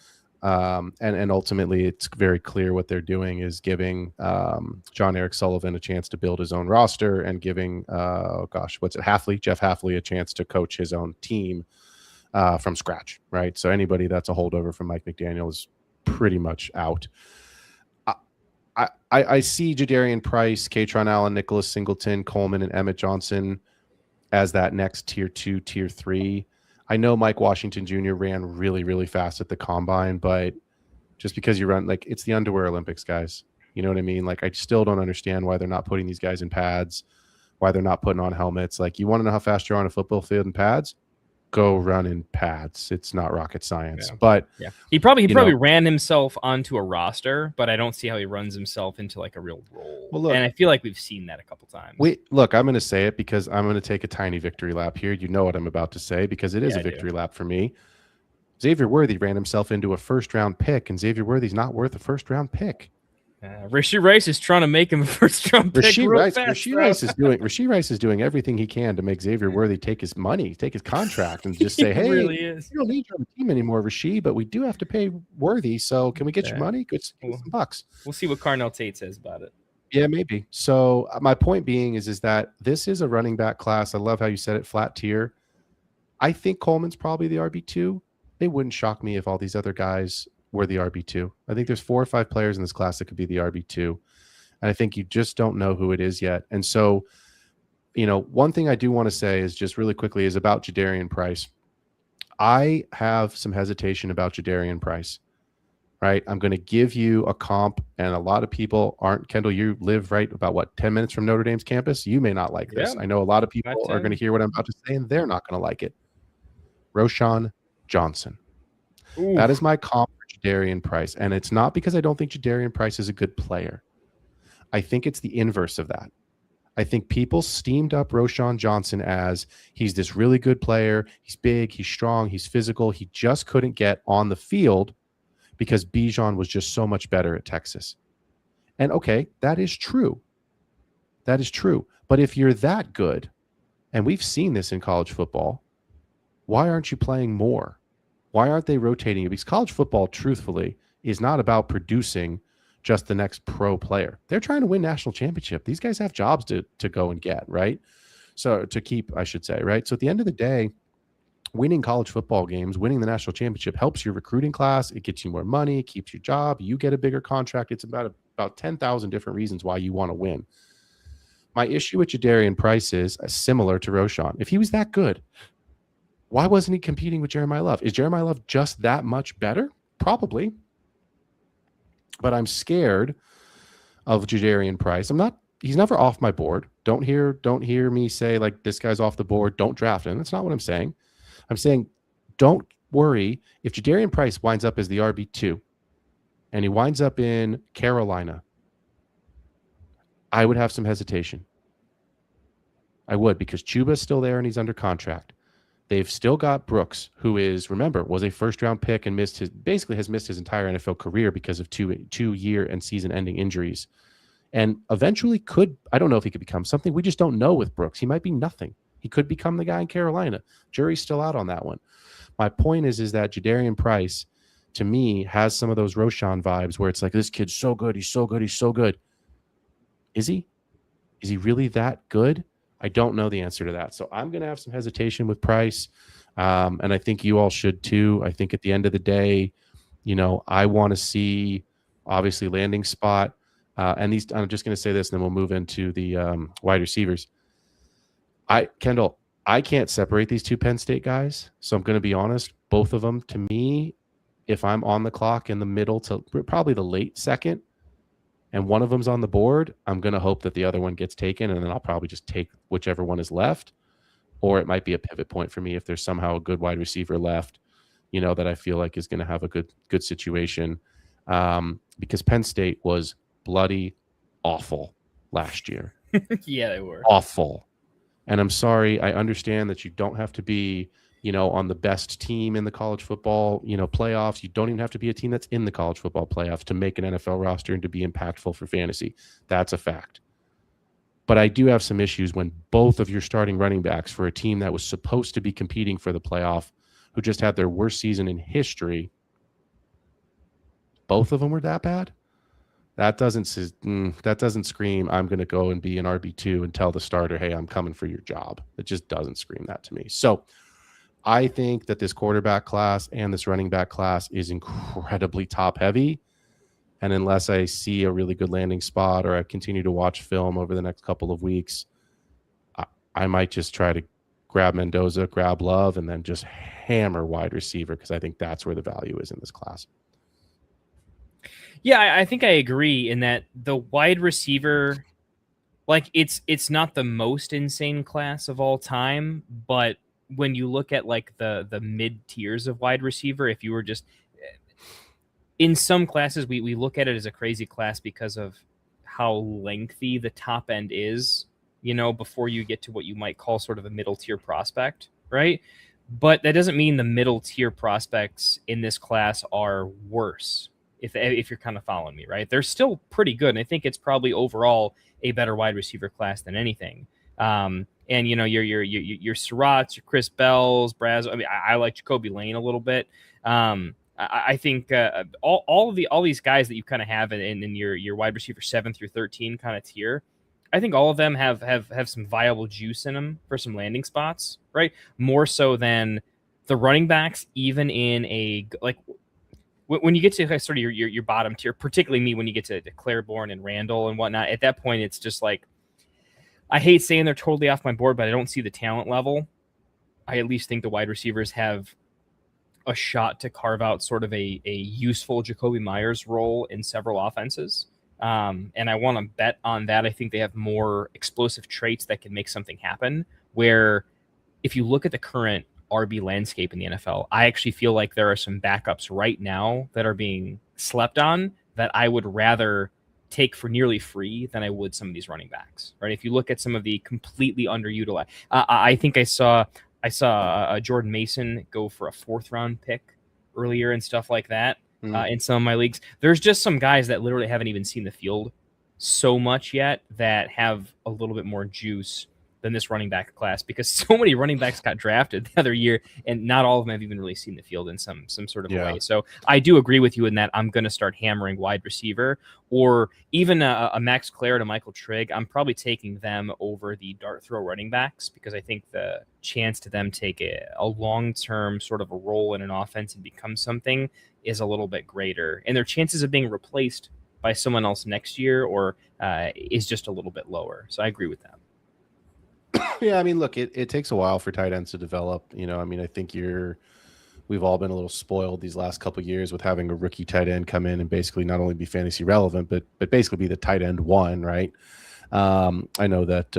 S3: And ultimately, it's very clear what they're doing is giving John Eric Sullivan a chance to build his own roster and giving, Jeff Hafley a chance to coach his own team from scratch. Right. So anybody that's a holdover from Mike McDaniel is pretty much out. I see Jadarian Price, Katron Allen, Nicholas Singleton, Coleman, and Emmett Johnson as that next tier 2, tier 3. I know Mike Washington Jr. ran really, really fast at the combine, but just because you run, like, it's the underwear Olympics, guys. You know what I mean? Like, I still don't understand why they're not putting these guys in pads, why they're not putting on helmets. Like, you want to know how fast you're on a football field in pads? Go run in pads. It's not rocket science. Yeah. But
S4: yeah, he probably ran himself onto a roster, but I don't see how he runs himself into like a real role. Well, look, and I feel like we've seen that a couple times.
S3: Look, I'm going to say it because I'm going to take a tiny victory lap here. You know what I'm about to say because it is a victory lap for me. Xavier Worthy ran himself into a first-round pick, and Xavier Worthy's not worth a first-round pick.
S4: Rashee Rice is trying to make him a first-round pick.
S3: Rashee Rice is doing everything he can to make Xavier Worthy take his money, take his contract, and just say, "Hey,
S4: really is.
S3: You don't need you on the team anymore, Rashee, but we do have to pay Worthy. So can we get your money? Get some bucks."
S4: We'll see what Carnell Tate says about it.
S3: Yeah, maybe. So my point being is that this is a running back class. I love how you said it, flat tier. I think Coleman's probably the RB2. It wouldn't shock me if all these other guys were the RB2. I think there's 4 or 5 players in this class that could be the RB2. And I think you just don't know who it is yet. And so, you know, one thing I do want to say is just really quickly is about Jadarian Price. I have some hesitation about Jadarian Price, right? I'm going to give you a comp, and a lot of people aren't. Kendall, you live right about 10 minutes from Notre Dame's campus. You may not like this. I know a lot of people are going to hear what I'm about to say, and they're not going to like it. Roschon Johnson. Ooh. That is my comp for Jadarian Price. And it's not because I don't think Jadarian Price is a good player. I think it's the inverse of that. I think people steamed up Roschon Johnson as he's this really good player. He's big, he's strong, he's physical. He just couldn't get on the field because Bijan was just so much better at Texas. And okay, that is true. That is true. But if you're that good, and we've seen this in college football, why aren't you playing more? Why aren't they rotating you? Because college football, truthfully, is not about producing just the next pro player. They're trying to win national championship. These guys have jobs to go and get, right? So to keep, I should say, right? So at the end of the day, winning college football games, winning the national championship helps your recruiting class. It gets you more money, keeps your job. You get a bigger contract. It's about 10,000 different reasons why you want to win. My issue with Jadarian Price is similar to Roschon. If he was that good, why wasn't he competing with Jeremiah Love? Is Jeremiah Love just that much better? Probably. But I'm scared of Jadarian Price. He's never off my board. Don't hear me say like this guy's off the board. Don't draft him. That's not what I'm saying. I'm saying don't worry if Jadarian Price winds up as the RB2 and he winds up in Carolina. I would have some hesitation. I would, because Chuba's still there and he's under contract. They've still got Brooks, who was a first-round pick and has missed his entire NFL career because of two-year and season-ending injuries. And eventually I don't know if he could become something. We just don't know with Brooks. He might be nothing. He could become the guy in Carolina. Jury's still out on that one. My point is that Jadarian Price, to me, has some of those Roschon vibes where it's like, this kid's so good. He's so good. He's so good. Is he? Is he really that good? I don't know the answer to that. So I'm going to have some hesitation with Price. And I think you all should too. I think at the end of the day, I want to see obviously landing spot. And I'm just going to say this, and then we'll move into the wide receivers. Kendall, I can't separate these two Penn State guys. So I'm going to be honest, both of them, to me, if I'm on the clock in the middle to probably the late second, and one of them's on the board, I'm going to hope that the other one gets taken, and then I'll probably just take whichever one is left. Or it might be a pivot point for me if there's somehow a good wide receiver left, that I feel like is going to have a good situation. Because Penn State was bloody awful last year.
S4: Yeah, they were.
S3: Awful. And I'm sorry, I understand that you don't have to be, on the best team in the college football, playoffs. You don't even have to be a team that's in the college football playoffs to make an NFL roster and to be impactful for fantasy. That's a fact. But I do have some issues when both of your starting running backs for a team that was supposed to be competing for the playoff, who just had their worst season in history, both of them were that bad? That doesn't scream, I'm going to go and be an RB2 and tell the starter, hey, I'm coming for your job. It just doesn't scream that to me. So I think that this quarterback class and this running back class is incredibly top heavy. And unless I see a really good landing spot or I continue to watch film over the next couple of weeks, I might just try to grab Mendoza, grab Love, and then just hammer wide receiver, because I think that's where the value is in this class.
S4: Yeah, I think I agree in that the wide receiver, like it's not the most insane class of all time, but when you look at like the mid tiers of wide receiver, if you were just in some classes, we look at it as a crazy class because of how lengthy the top end is, before you get to what you might call sort of a middle tier prospect, right? But that doesn't mean the middle tier prospects in this class are worse. If you're kind of following me, right? They're still pretty good. And I think it's probably overall a better wide receiver class than anything. And your Surratts, your Chris Bells, Braz. I mean, I like Jacoby Lane a little bit. I think all these guys that you kind of have in your wide receiver 7 through 13 kind of tier, I think all of them have some viable juice in them for some landing spots, right? More so than the running backs, even in a like. When you get to sort of your bottom tier, particularly me, when you get to Claiborne and Randall and whatnot, at that point, it's just like, I hate saying they're totally off my board, but I don't see the talent level. I at least think the wide receivers have a shot to carve out sort of a useful Jacoby Myers role in several offenses. And I want to bet on that. I think they have more explosive traits that can make something happen, where if you look at the current RB landscape in the NFL, I actually feel like there are some backups right now that are being slept on that I would rather take for nearly free than I would some of these running backs, right? If you look at some of the completely underutilized, I think I saw Jordan Mason go for a 4th round pick earlier and stuff like that in some of my leagues. There's just some guys that literally haven't even seen the field so much yet that have a little bit more juice than this running back class, because so many running backs got drafted the other year, and not all of them have even really seen the field in some sort of way. So I do agree with you in that I'm going to start hammering wide receiver, or even a Max Clare to Michael Trigg. I'm probably taking them over the dart throw running backs, because I think the chance to them take a long-term sort of a role in an offense and become something is a little bit greater, and their chances of being replaced by someone else next year or is just a little bit lower. So I agree with that.
S3: Yeah, I mean, look, it takes a while for tight ends to develop. I mean, I think we've all been a little spoiled these last couple of years with having a rookie tight end come in and basically not only be fantasy relevant, but basically be the tight end one, right? I know that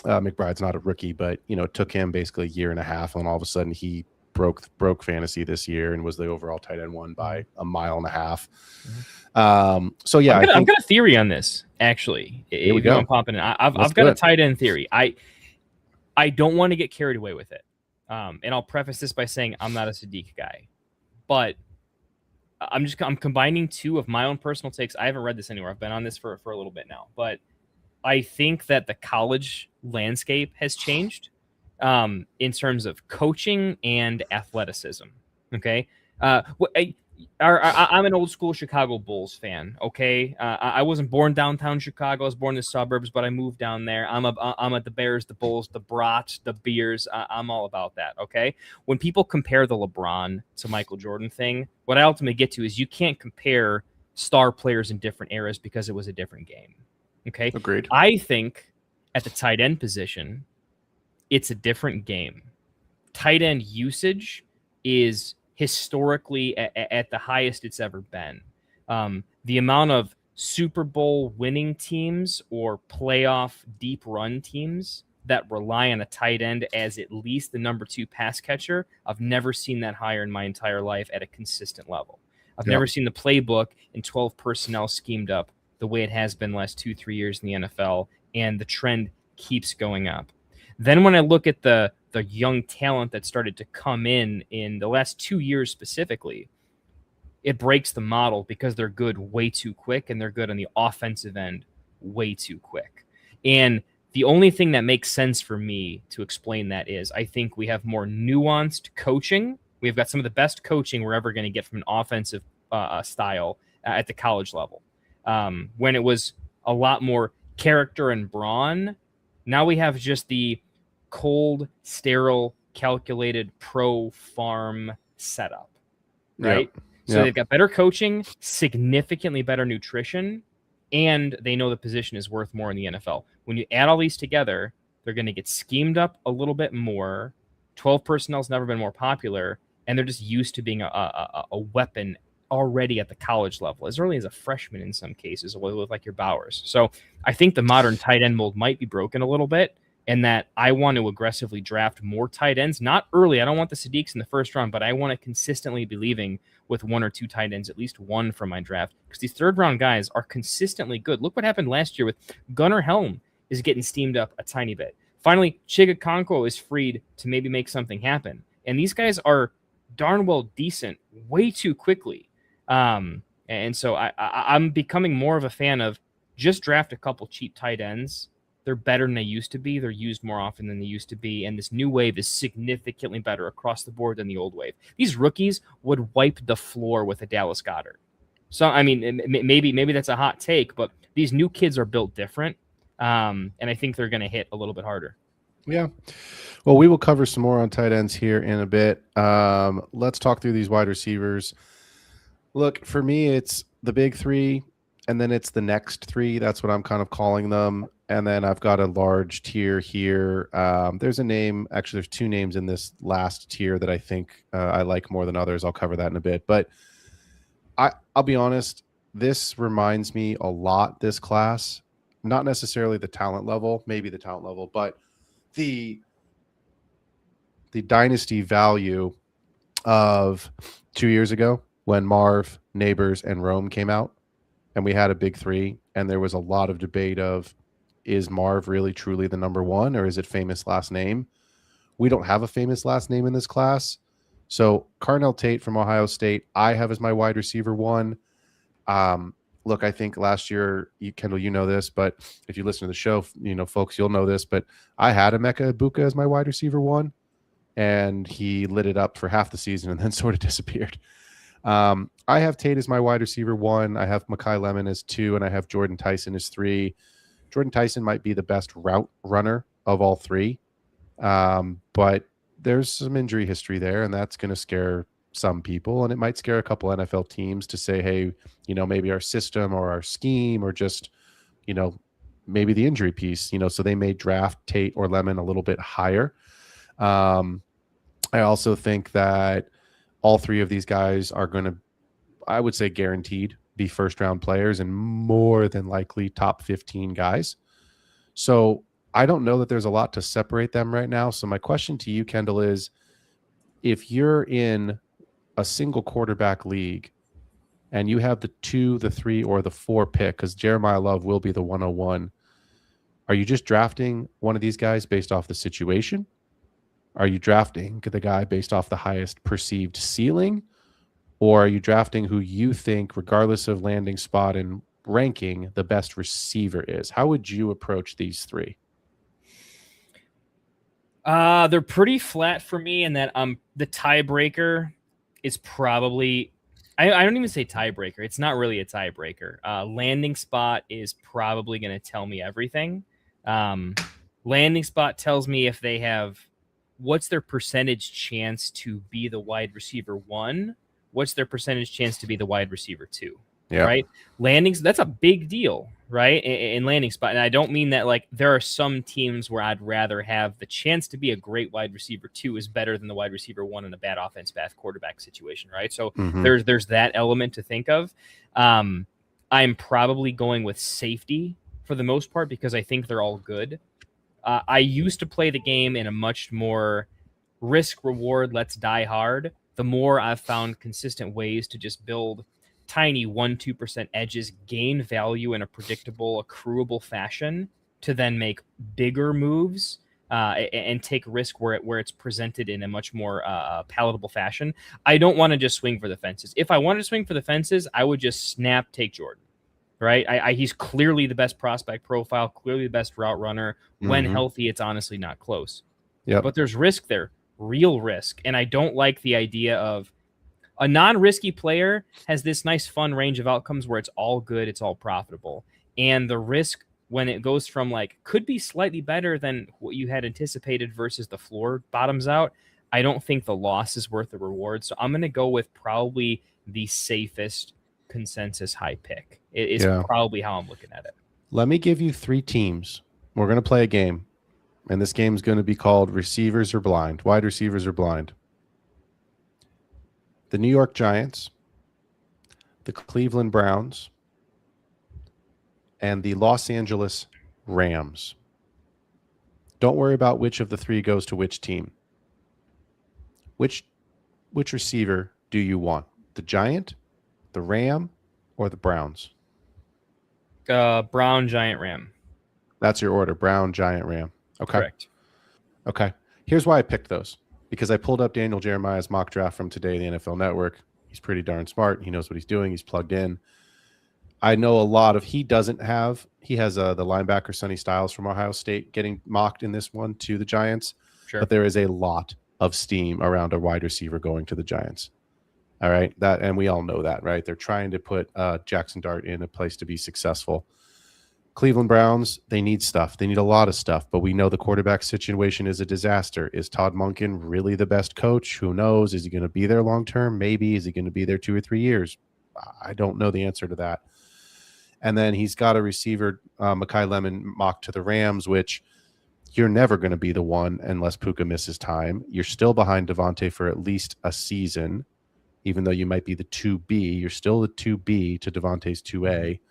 S3: McBride's not a rookie, but it took him basically a year and a half, and all of a sudden he broke fantasy this year and was the overall tight end one by a mile and a half. So yeah,
S4: I've got a theory on this, actually.
S3: Here we go.
S4: I'm popping in. I've got a tight end theory. I don't want to get carried away with it. And I'll preface this by saying I'm not a Sadiq guy, but I'm combining two of my own personal takes. I haven't read this anywhere. I've been on this for a little bit now, but I think that the college landscape has changed in terms of coaching and athleticism. Okay. I'm an old school Chicago Bulls fan. Okay. I wasn't born downtown Chicago. I was born in the suburbs, but I moved down there. I'm at the Bears, the Bulls, the Brats, the Beers. I'm all about that. Okay. When people compare the LeBron to Michael Jordan thing, what I ultimately get to is you can't compare star players in different eras because it was a different game. Okay.
S3: Agreed.
S4: I think at the tight end position, it's a different game. Tight end usage is historically at the highest it's ever been. The amount of Super Bowl winning teams or playoff deep run teams that rely on a tight end as at least the number 2 pass catcher, I've never seen that higher in my entire life at a consistent level. I've never seen the playbook in 12 personnel schemed up the way it has been the last 2-3 years in the NFL, and the trend keeps going up. Then when I look at the young talent that started to come in the last 2 years specifically, it breaks the model because they're good way too quick, and they're good on the offensive end way too quick. And the only thing that makes sense for me to explain that is I think we have more nuanced coaching. We've got some of the best coaching we're ever going to get from an offensive style at the college level. When it was a lot more character and brawn, now we have just the cold, sterile, calculated pro farm setup, right?
S3: Yep.
S4: So they've got better coaching, significantly better nutrition, and they know the position is worth more in the NFL. When you add all these together, they're going to get schemed up a little bit more. 12 personnel's never been more popular, and they're just used to being a weapon already at the college level, as early as a freshman in some cases, with like your Bowers. So I think the modern tight end mold might be broken a little bit, and that I want to aggressively draft more tight ends, not early. I don't want the Sadiqs in the first round, but I want to consistently be leaving with 1 or 2 tight ends, at least one from my draft, because these third-round guys are consistently good. Look what happened last year with Gunnar Helm is getting steamed up a tiny bit. Finally, Chigakonko is freed to maybe make something happen. And these guys are darn well decent way too quickly. And so I'm becoming more of a fan of just draft a couple cheap tight ends. They're better than they used to be. They're used more often than they used to be. And this new wave is significantly better across the board than the old wave. These rookies would wipe the floor with a Dallas Goedert. So, I mean, maybe that's a hot take, but these new kids are built different. And I think they're going to hit a little bit harder.
S3: Yeah. Well, we will cover some more on tight ends here in a bit. Let's talk through these wide receivers. Look, for me, it's the big 3, and then it's the next 3. That's what I'm kind of calling them. And then I've got a large tier here. There's a name. Actually, there's 2 names in this last tier that I think I like more than others. I'll cover that in a bit. But I'll be honest, this reminds me a lot, this class, not necessarily the talent level, maybe the talent level, but the dynasty value of 2 years ago when Marv, Neighbors, and Rome came out, and we had a big 3, and there was a lot of debate of, is Marv really truly the number 1, or is it famous last name? We don't have a famous last name in this class. So Carnell Tate from Ohio State, I have as my wide receiver 1. look, I think last year, Kendall, you know this, but if you listen to the show, folks, you'll know this, but I had Emeka Egbuka as my wide receiver 1, and he lit it up for half the season and then sort of disappeared. I have Tate as my wide receiver 1. I have Mekhi Lemon as 2, and I have Jordan Tyson as 3. Jordan Tyson might be the best route runner of all 3, but there's some injury history there, and that's going to scare some people, and it might scare a couple NFL teams to say, hey, maybe our system or our scheme or just, maybe the injury piece, so they may draft Tate or Lemon a little bit higher. I also think that all 3 of these guys are going to, I would say, guaranteed be first round players and more than likely top 15 guys. So I don't know that there's a lot to separate them right now. So my question to you, Kendall, is if you're in a single quarterback league and you have the 2, the 3, or the 4 pick, because Jeremiah Love will be the 101, are you just drafting one of these guys based off the situation? Are you drafting the guy based off the highest perceived ceiling? Or are you drafting who you think, regardless of landing spot and ranking, the best receiver is? How would you approach these 3?
S4: They're pretty flat for me in that the tiebreaker is probably, I don't even say tiebreaker. It's not really a tiebreaker. Landing spot is probably going to tell me everything. Landing spot tells me if they have, what's their percentage chance to be the wide receiver 1? What's their percentage chance to be the wide receiver 2? Yeah. Right. Landings, that's a big deal, right? In landing spot. And I don't mean that like there are some teams where I'd rather have the chance to be a great wide receiver 2 is better than the wide receiver 1 in a bad offense, bad quarterback situation, right? So there's that element to think of. I'm probably going with safety for the most part because I think they're all good. I used to play the game in a much more risk reward, let's die hard. The more I've found consistent ways to just build tiny 1-2% edges, gain value in a predictable, accruable fashion to then make bigger moves and take risk where it's presented in a much more palatable fashion. I don't want to just swing for the fences. If I wanted to swing for the fences, I would just take Jordan, right? He's clearly the best prospect profile, clearly the best route runner. When healthy, it's honestly not close.
S3: Yeah,
S4: but there's risk there, real risk. And I don't like the idea of a non-risky player has this nice fun range of outcomes where it's all good, it's all profitable. And the risk when it goes from like could be slightly better than what you had anticipated versus the floor bottoms out, I don't think the loss is worth the reward. So I'm going to go with probably the safest consensus high pick. It's probably how I'm looking at it.
S3: Let me give you 3 teams. We're going to play a game, and this game is going to be called Receivers Are Blind. Wide receivers are blind. The New York Giants, the Cleveland Browns, and the Los Angeles Rams. Don't worry about which of the 3 goes to which team. Which receiver do you want? The Giant, the Ram, or the Browns?
S4: Brown, Giant, Ram.
S3: That's your order. Brown, Giant, Ram. Okay.
S4: Correct.
S3: Okay. Here's why I picked those. Because I pulled up Daniel Jeremiah's mock draft from today, the NFL Network. He's pretty darn smart. He knows what he's doing. He's plugged in. I know a lot of he has the linebacker Sonny Styles from Ohio State getting mocked in this one to the Giants.
S4: Sure.
S3: But there is a lot of steam around a wide receiver going to the Giants. All right. And we all know that, right? They're trying to put Jackson Dart in a place to be successful. Cleveland Browns, they need stuff. They need a lot of stuff, but we know the quarterback situation is a disaster. Is Todd Monken really the best coach? Who knows? Is he going to be there long term? Maybe. Is he going to be there 2 or 3 years? I don't know the answer to that. And then he's got a receiver, Mekhi Lemon, mocked to the Rams, which you're never going to be the one unless Puka misses time. You're still behind Devontae for at least a season, even though you might be the 2B. You're still the 2B to Devontae's 2A.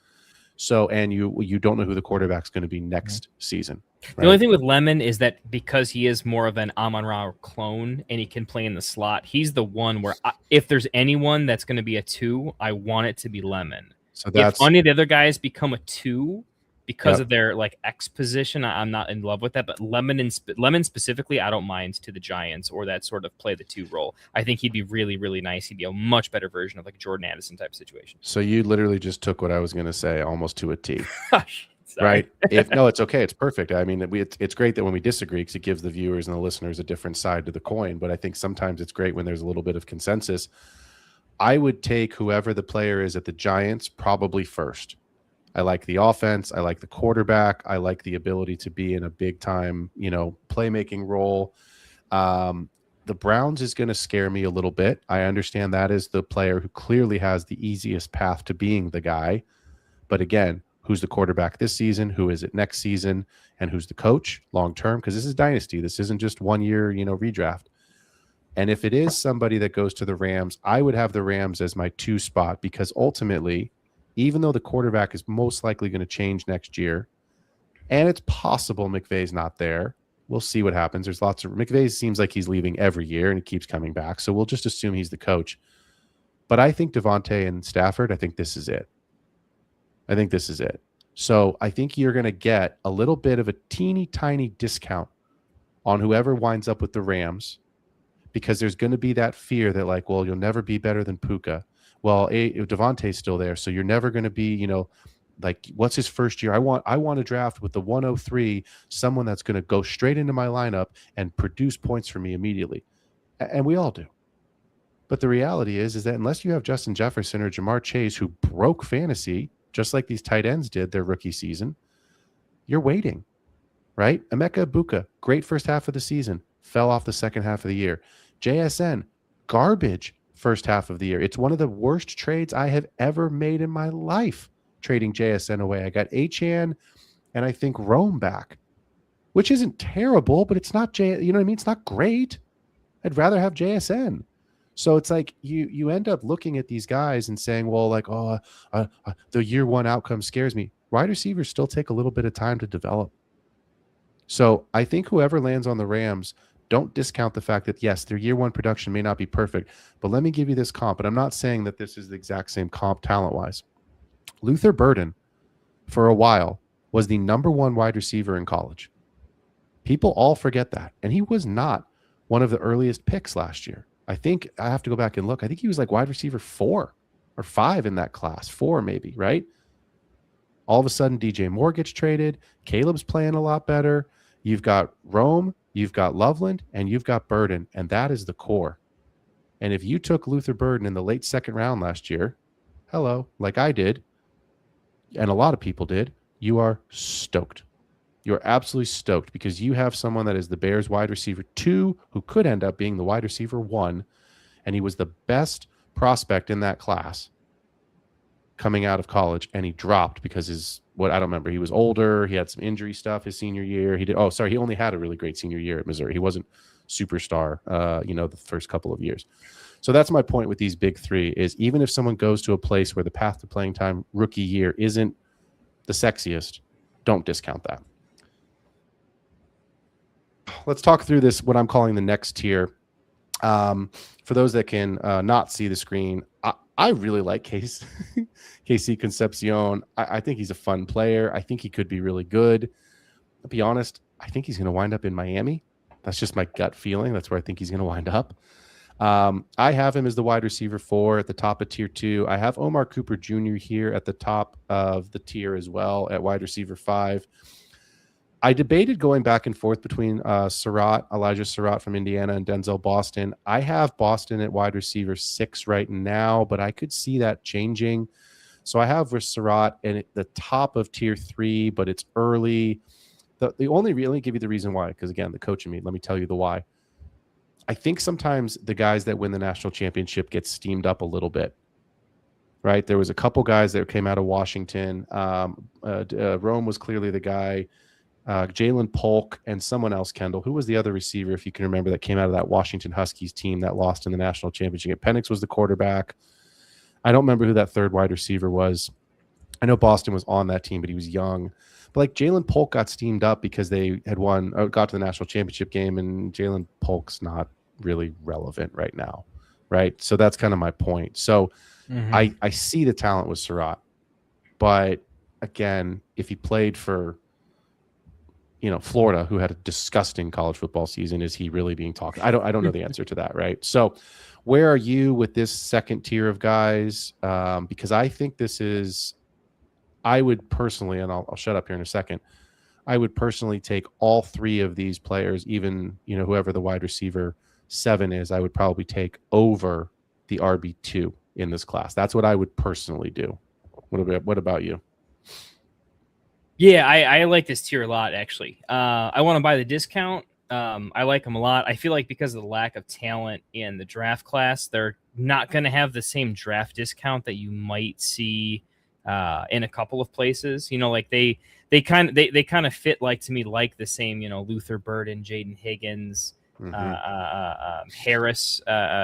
S3: So, and you don't know who the quarterback's going to be next season. Right?
S4: The only thing with Lemon is that because he is more of an Amon-Ra clone and he can play in the slot, he's the one where if there's anyone that's going to be a 2, I want it to be Lemon.
S3: So that's,
S4: if any of the other guys become a 2, because of their like X position. I'm not in love with that, but Lemon specifically, I don't mind to the Giants or that sort of play the 2 role. I think he'd be really, really nice. He'd be a much better version of like a Jordan Addison type situation.
S3: So you literally just took what I was going to say almost to a T.
S4: Sorry.
S3: Right? No, it's okay. It's perfect. I mean, it's great that when we disagree, because it gives the viewers and the listeners a different side to the coin. But I think sometimes it's great when there's a little bit of consensus. I would take whoever the player is at the Giants probably first. I like the offense. I like the quarterback. I like the ability to be in a big time, playmaking role. The Browns is going to scare me a little bit. I understand that is the player who clearly has the easiest path to being the guy. But again, who's the quarterback this season? Who is it next season? And who's the coach long term? Because this is Dynasty. This isn't just 1 year, redraft. And if it is somebody that goes to the Rams, I would have the Rams as my 2 spot, because ultimately, even though the quarterback is most likely going to change next year, and it's possible McVay's not there, we'll see what happens. There's lots of McVay seems like he's leaving every year and he keeps coming back. So we'll just assume he's the coach. But I think Devontae and Stafford, I think this is it. So I think you're going to get a little bit of a teeny tiny discount on whoever winds up with the Rams, because there's going to be that fear that like, well, you'll never be better than Puka. Well, Devontae's still there, so you're never going to be, like, what's his first year? I want to draft with the 103 someone that's going to go straight into my lineup and produce points for me immediately, and we all do. But the reality is that unless you have Justin Jefferson or Jamar Chase, who broke fantasy just like these tight ends did their rookie season, you're waiting, right? Emeka Egbuka, great first half of the season, fell off the second half of the year. JSN, garbage first half of the year. It's one of the worst trades I have ever made in my life, trading JSN away. I got Achane and I think Rome back, which isn't terrible, but it's not it's not great. I'd rather have JSN. So it's like you end up looking at these guys and saying, well, like, the year 1 outcome scares me. Wide receivers still take a little bit of time to develop. So I think whoever lands on the Rams, don't discount the fact that, yes, their year 1 production may not be perfect, but let me give you this comp. And I'm not saying that this is the exact same comp talent-wise. Luther Burden, for a while, was the number 1 wide receiver in college. People all forget that. And he was not one of the earliest picks last year. I think I have to go back and look. I think he was like wide receiver 4 or 5 in that class. 4 maybe, right? All of a sudden, DJ Moore gets traded. Caleb's playing a lot better. You've got Rome, you've got Loveland, and you've got Burden, and that is the core. And if you took Luther Burden in the late 2nd round last year, like I did, and a lot of people did, you are stoked. You're absolutely stoked because you have someone that is the Bears wide receiver 2 who could end up being the wide receiver 1, and he was the best prospect in that class coming out of college, and he dropped because I don't remember. He was older. He had some injury stuff his senior year. He only had a really great senior year at Missouri. He wasn't superstar, the first couple of years. So that's my point with these big 3 is even if someone goes to a place where the path to playing time rookie year isn't the sexiest, don't discount that. Let's talk through this, what I'm calling the next tier. For those that can not see the screen, I really like KC Concepcion. I think he's a fun player. I think he could be really good. I'll be honest, I think he's going to wind up in Miami. That's just my gut feeling. That's where I think he's going to wind up. I have him as the wide receiver 4 at the top of tier 2. I have Omar Cooper Jr. here at the top of the tier as well at wide receiver 5. I debated going back and forth between Elijah Surratt from Indiana and Denzel Boston. I have Boston at wide receiver 6 right now, but I could see that changing. So I have Surratt at the top of tier 3, but it's early. The only really give you the reason why, because again, the coach in me, let me tell you the why. I think sometimes the guys that win the national championship get steamed up a little bit. Right? There was a couple guys that came out of Washington. Rome was clearly the guy. Jalen Polk and someone else, Kendall. Who was the other receiver, if you can remember, that came out of that Washington Huskies team that lost in the national championship? Penix was the quarterback. I don't remember who that 3rd wide receiver was. I know Boston was on that team, but he was young. But like Jalen Polk got steamed up because they had got to the national championship game, and Jalen Polk's not really relevant right now, right? So that's kind of my point. So I see the talent with Surratt, but again, if he played for, Florida, who had a disgusting college football season, is he really being talked? I don't know the answer to that, right? So where are you with this second tier of guys? Because I think I would personally, and I'll shut up here in a second, I would personally take all three of these players, even, whoever the wide receiver 7 is, I would probably take over the RB2 in this class. That's what I would personally do. What about you?
S4: Yeah, I like this tier a lot, actually. I want to buy the discount. I like them a lot. I feel like because of the lack of talent in the draft class, they're not going to have the same draft discount that you might see in a couple of places. Like they kind of fit, like, to me, like the same, Luther Burden, Jaden Higgins, Harris,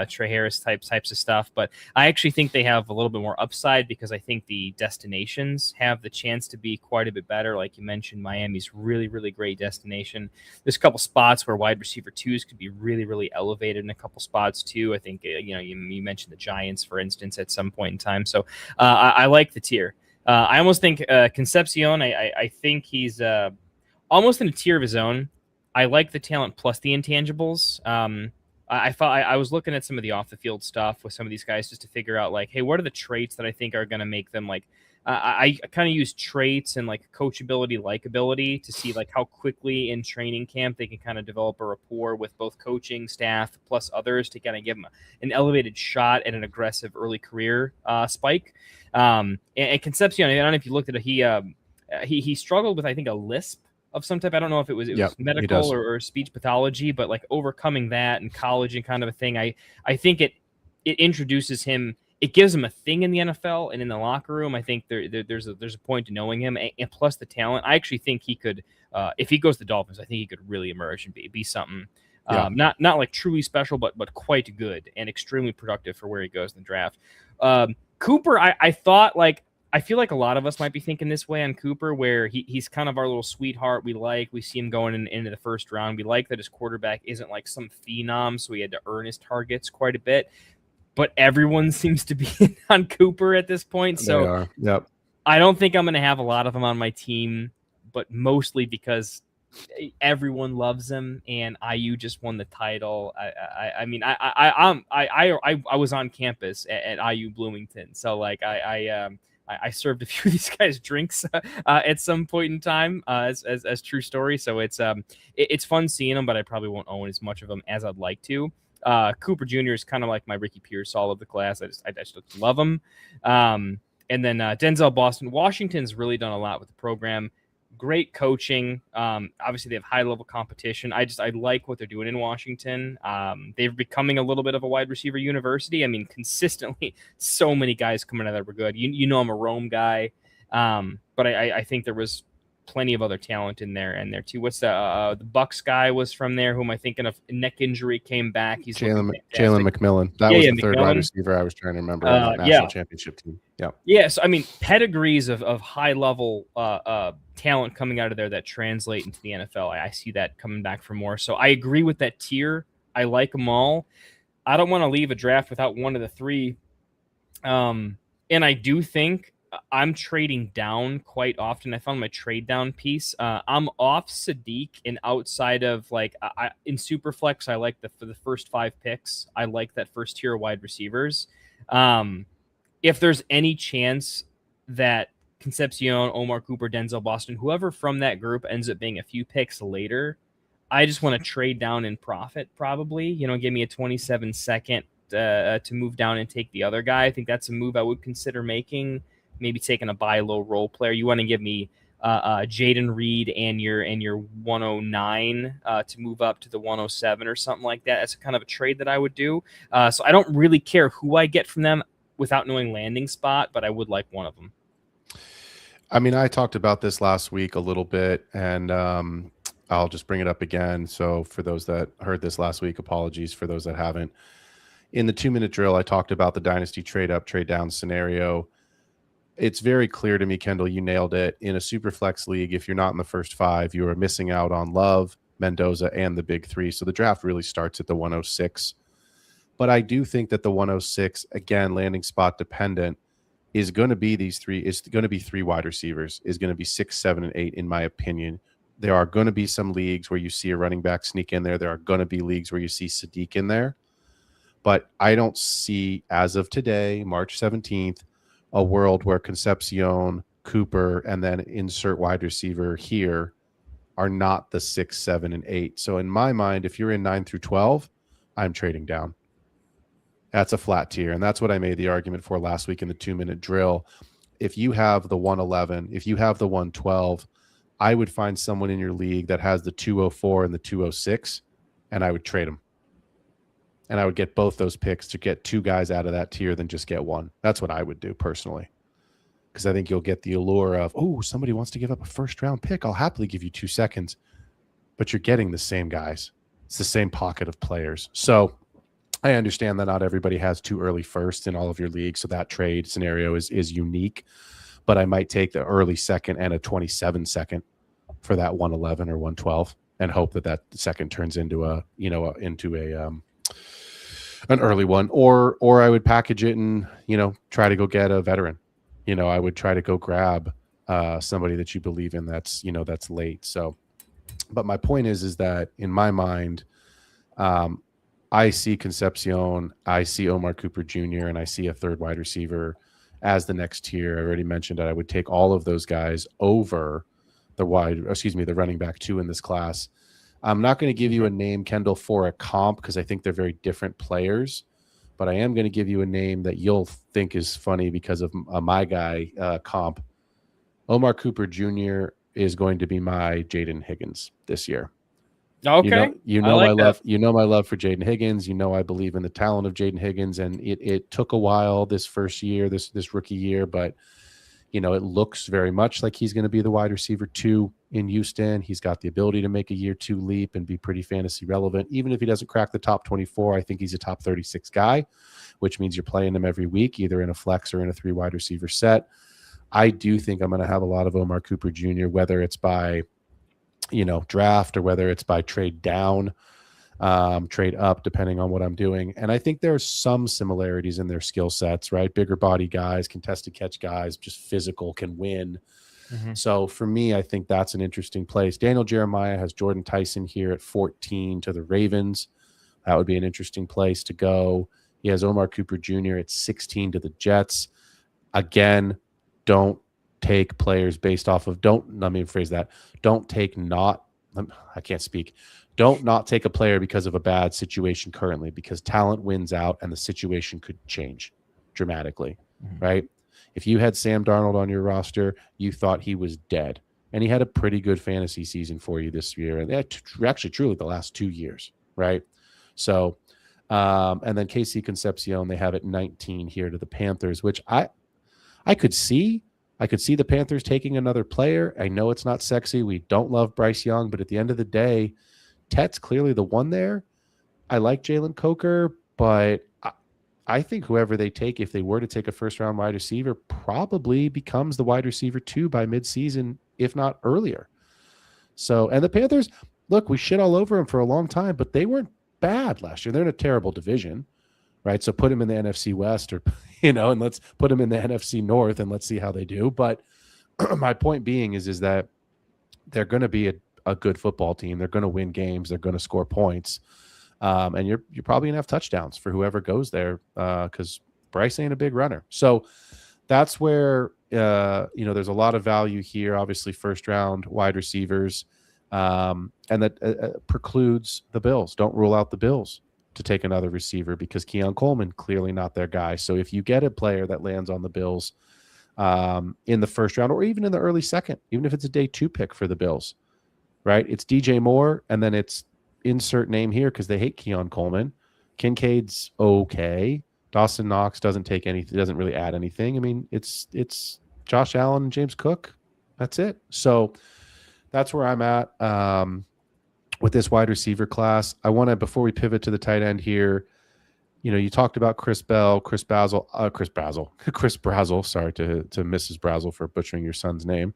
S4: Trey Harris types of stuff. But I actually think they have a little bit more upside because I think the destinations have the chance to be quite a bit better. Like you mentioned, Miami's really, really great destination. There's a couple spots where wide receiver 2s could be really, really elevated in a couple spots too. I think, you mentioned the Giants, for instance, at some point in time. So I like the tier. I almost think Concepcion, I think he's almost in a tier of his own. I like the talent plus the intangibles. I was looking at some of the off the field stuff with some of these guys just to figure out, like, hey, what are the traits that I think are going to make them, like, I kind of use traits and, like, coachability, likability to see, like, how quickly in training camp they can kind of develop a rapport with both coaching staff plus others to kind of give them an elevated shot at an aggressive early career spike. And Concepcion, I don't know if you looked at it, he struggled with, I think, a lisp of some type. I don't know if it was medical or speech pathology, but, like, overcoming that in college and kind of a thing, I think it introduces him. It gives him a thing in the NFL and in the locker room. I think there's a point to knowing him, and plus the talent. I actually think he could, if he goes to the Dolphins, I think he could really emerge and be something not like truly special, but quite good and extremely productive for where he goes in the draft. Cooper, I thought, like, I feel like a lot of us might be thinking this way on Cooper, where he's kind of our little sweetheart. We see him going into the first round. We like that his quarterback isn't like some phenom, so he had to earn his targets quite a bit. But everyone seems to be on Cooper at this point. So
S3: yep.
S4: I don't think I'm going to have a lot of them on my team, but mostly because everyone loves him and IU just won the title. I mean, I was on campus at IU Bloomington, so, like, I served a few of these guys drinks at some point in time as true story. So it's fun seeing them, but I probably won't own as much of them as I'd like to. Cooper Jr. is kind of like my Ricky Pearsall of the class. I just love him. And then Denzel Boston. Washington's really done a lot with the program. Great coaching. Obviously, they have high-level competition. I like what they're doing in Washington. They're becoming a little bit of a wide receiver university. I mean, consistently, so many guys coming out of there were good. I'm a Rome guy, but I think there was plenty of other talent in there too. What's the Bucks guy was from there? Who am I thinking of? Neck injury, came back. He's
S3: Jalen McMillan. That was the third wide receiver I was trying to remember on that national championship team. Yeah. Yeah.
S4: So I mean, pedigrees of high level talent coming out of there that translate into the NFL. I see that coming back for more. So I agree with that tier. I like them all. I don't want to leave a draft without one of the three. And I do think I'm trading down quite often. I found my trade down piece. I'm off Sadiq, and outside of, like, in Superflex, I like for the first 5 picks. I like that first tier of wide receivers. If there's any chance that Concepcion, Omar Cooper, Denzel Boston, whoever from that group ends up being a few picks later, I just want to trade down and profit, probably. Give me a 27-second to move down and take the other guy. I think that's a move I would consider making. Maybe taking a buy low role player. You want to give me Jaden Reed and your 109 to move up to the 107 or something like that. That's kind of a trade that I would do. So I don't really care who I get from them without knowing landing spot, but I would like one of them.
S3: I mean, I talked about this last week a little bit, and I'll just bring it up again. So for those that heard this last week, apologies for those that haven't. In the 2-minute drill, I talked about the dynasty trade up, trade down scenario. It's very clear to me, Kendall, you nailed it. In a super flex league, if you're not in the first 5, you are missing out on Love, Mendoza, and the big 3. So the draft really starts at the 106. But I do think that the 106, again, landing spot dependent, is going to be these three. It's going to be three wide receivers. Is going to be 6, 7, and 8, in my opinion. There are going to be some leagues where you see a running back sneak in there. There are going to be leagues where you see Sadiq in there. But I don't see, as of today, March 17th, a world where Concepcion, Cooper, and then insert wide receiver here are not the 6, 7, and 8. So in my mind, if you're in 9 through 12, I'm trading down. That's a flat tier. And that's what I made the argument for last week in the 2-minute drill. If you have the 111, if you have the 112, I would find someone in your league that has the 204 and the 206, and I would trade them. And I would get both those picks to get two guys out of that tier than just get one. That's what I would do personally. Because I think you'll get the allure of, oh, somebody wants to give up a first-round pick. I'll happily give you 2 seconds. But you're getting the same guys. It's the same pocket of players. So I understand that not everybody has 2 early firsts in all of your leagues, so that trade scenario is unique. But I might take the early second and a 27 second for that 111 or 112 and hope that second turns into an early one, or I would package it and, try to go get a veteran. I would try to go grab somebody that you believe in that's late. So, but my point is that in my mind, I see Concepcion, I see Omar Cooper Jr., and I see a third wide receiver as the next tier. I already mentioned that I would take all of those guys over the running back 2 in this class. I'm not going to give you a name, Kendall, for a comp because I think they're very different players, but I am going to give you a name that you'll think is funny because of my guy comp. Omar Cooper Jr. is going to be my Jaden Higgins this year.
S4: Okay.
S3: My love for Jaden Higgins. I believe in the talent of Jaden Higgins, and it took a while this first year, this rookie year, but it looks very much like he's going to be the wide receiver 2 in Houston. He's got the ability to make a year 2 leap and be pretty fantasy relevant. Even if he doesn't crack the top 24, I think he's a top 36 guy, which means you're playing him every week, either in a flex or in a 3 wide receiver set. I do think I'm going to have a lot of Omar Cooper Jr., whether it's by, draft or whether it's by trade down, trade up, depending on what I'm doing. And I think there's some similarities in their skill sets, right? Bigger body guys, contested catch guys, just physical, can win. Mm-hmm. So for me, I think that's an interesting place. Daniel Jeremiah has Jordan Tyson here at 14 to the Ravens. That would be an interesting place to go. He has Omar Cooper Jr. at 16 to the Jets. Again, don't take players based off of, don't not take a player because of a bad situation currently, because talent wins out and the situation could change dramatically, right? If you had Sam Darnold on your roster, you thought he was dead, and he had a pretty good fantasy season for you this year, and actually truly the last 2 years, right? So, and then KC Concepcion, they have at 19 here to the Panthers, which I could see. I could see the Panthers taking another player. I know it's not sexy. We don't love Bryce Young, but at the end of the day, Tet's clearly the one there. I like Jalen Coker, but I think whoever they take, if they were to take a first-round wide receiver, probably becomes the wide receiver 2 by midseason, if not earlier. So, and the Panthers, look, we shit all over them for a long time, but they weren't bad last year. They're in a terrible division, right? So put them in the NFC West, or and let's put them in the NFC North and let's see how they do. But my point being is that they're going to be a good football team. They're going to win games. They're going to score points. And you're probably going to have touchdowns for whoever goes there because Bryce ain't a big runner. So that's where, there's a lot of value here. Obviously, first-round wide receivers, and that precludes the Bills. Don't rule out the Bills to take another receiver because Keon Coleman, clearly not their guy. So if you get a player that lands on the Bills in the first round or even in the early second, even if it's a day 2 pick for the Bills, right? It's DJ Moore, and then it's insert name here because they hate Keon Coleman. Kincaid's okay. Dawson Knox doesn't take anything, doesn't really add anything. I mean, it's Josh Allen and James Cook. That's it. So that's where I'm at with this wide receiver class. I want to, before we pivot to the tight end here, you talked about Chris Brazel. Sorry to Mrs. Brazel for butchering your son's name.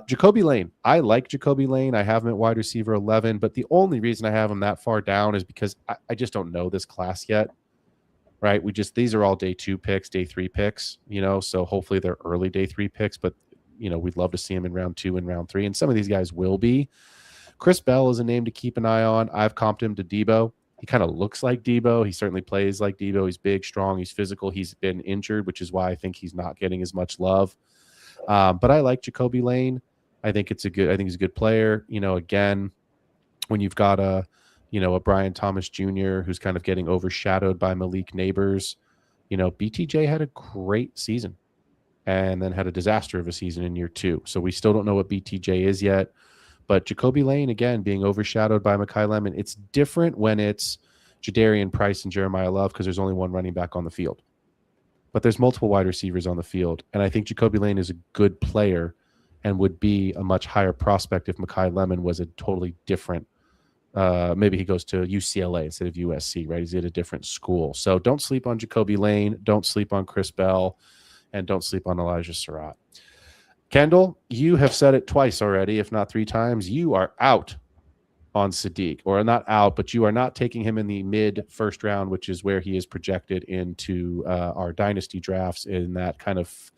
S3: Jacoby Lane. I like Jacoby Lane. I have him at wide receiver 11, but the only reason I have him that far down is because I just don't know this class yet, right? These are all day 2 picks, day 3 picks, so hopefully they're early day 3 picks, but we'd love to see him in round 2 and round 3. And some of these guys will be. Chris Bell is a name to keep an eye on. I've comped him to Debo. He kind of looks like Debo. He certainly plays like Debo. He's big, strong, he's physical. He's been injured, which is why I think he's not getting as much love. But I like Jacoby Lane. I think he's a good player. Again, when you've got a Brian Thomas Jr. who's kind of getting overshadowed by Malik Neighbors, BTJ had a great season and then had a disaster of a season in year 2. So we still don't know what BTJ is yet. But Jacoby Lane, again, being overshadowed by Mekhi Lemon. It's different when it's Jadarian Price and Jeremiah Love because there's only one running back on the field. But there's multiple wide receivers on the field. And I think Jacoby Lane is a good player and would be a much higher prospect if Mekhi Lemon was a totally different maybe he goes to UCLA instead of USC, right? He's at a different school. So don't sleep on Jacoby Lane. Don't sleep on Chris Bell. And don't sleep on Elijah Surratt. Kendall, you have said it twice already, if not 3 times. You are out on Sadiq, or not out, but you are not taking him in the mid first round, which is where he is projected into our dynasty drafts in that kind of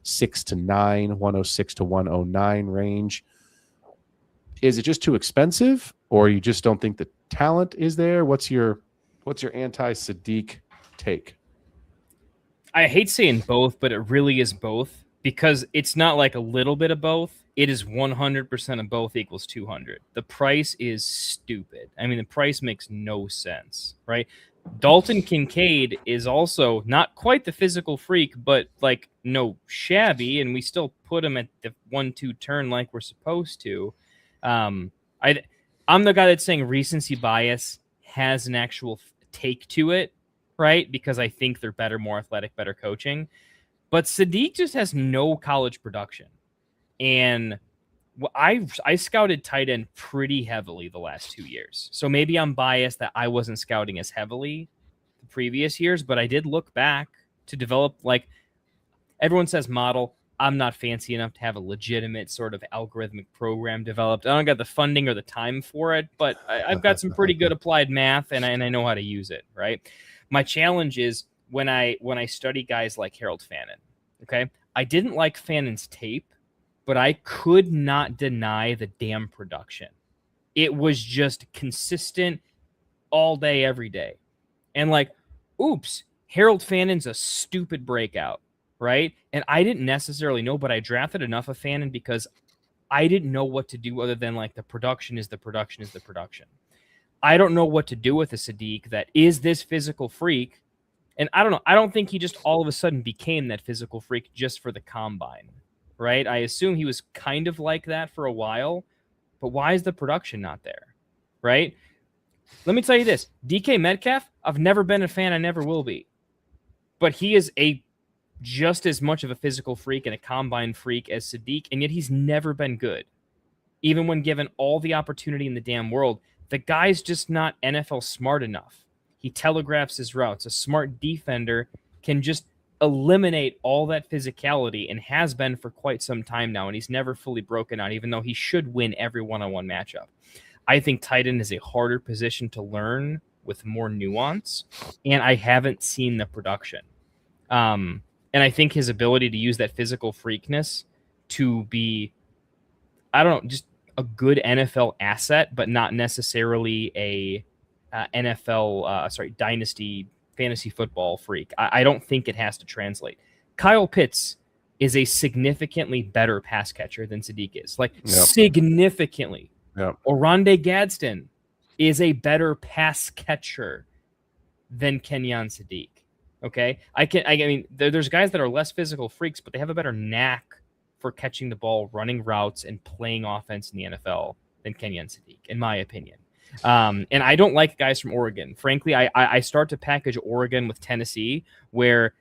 S3: 6 to 9, 106 to 109 range. Is it just too expensive, or you just don't think the talent is there? What's your anti-Sadiq take?
S4: I hate saying both, but it really is both. Because it's not like a little bit of both. It is 100% of both equals 200. The price is stupid. I mean, the price makes no sense, right? Dalton Kincaid is also not quite the physical freak, but like no shabby, and we still put him at the 1-2 turn like we're supposed to. I'm the guy that's saying recency bias has an actual take to it, right? Because I think they're better, more athletic, better coaching. But Sadiq just has no college production. And I scouted tight end pretty heavily the last 2 years. So maybe I'm biased that I wasn't scouting as heavily the previous years, but I did look back to develop, like everyone says model. I'm not fancy enough to have a legitimate sort of algorithmic program developed. I don't got the funding or the time for it, but I've got some pretty good applied math and I know how to use it, right? My challenge is when I study guys like Harold Fannin, okay? I didn't like Fannin's tape, but I could not deny the damn production. It was just consistent all day, every day. And like, oops, Harold Fannin's a stupid breakout, right? And I didn't necessarily know, but I drafted enough of Fannin because I didn't know what to do other than like the production is the production is the production. I don't know what to do with a Sadiq that is this physical freak. And I don't know. I don't think he just all of a sudden became that physical freak just for the combine, right? I assume he was kind of like that for a while, but why is the production not there, right? Let me tell you this. DK Metcalf, I've never been a fan. I never will be. But he is just as much of a physical freak and a combine freak as Sadiq, and yet he's never been good. Even when given all the opportunity in the damn world, the guy's just not NFL smart enough. He telegraphs his routes. A smart defender can just eliminate all that physicality and has been for quite some time now, and he's never fully broken out, even though he should win every one-on-one matchup. I think tight end is a harder position to learn with more nuance, and I haven't seen the production. And I think his ability to use that physical freakness to be, I don't know, just a good NFL asset, but not necessarily a dynasty fantasy football freak. I don't think it has to translate. Kyle Pitts is a significantly better pass catcher than Sadiq is. Significantly.
S3: Yep.
S4: Oronde Gadsden is a better pass catcher than Kenyon Sadiq. Okay? I mean, there's guys that are less physical freaks, but they have a better knack for catching the ball, running routes, and playing offense in the NFL than Kenyon Sadiq, in my opinion. And I don't like guys from Oregon. Frankly, I start to package Oregon with Tennessee, where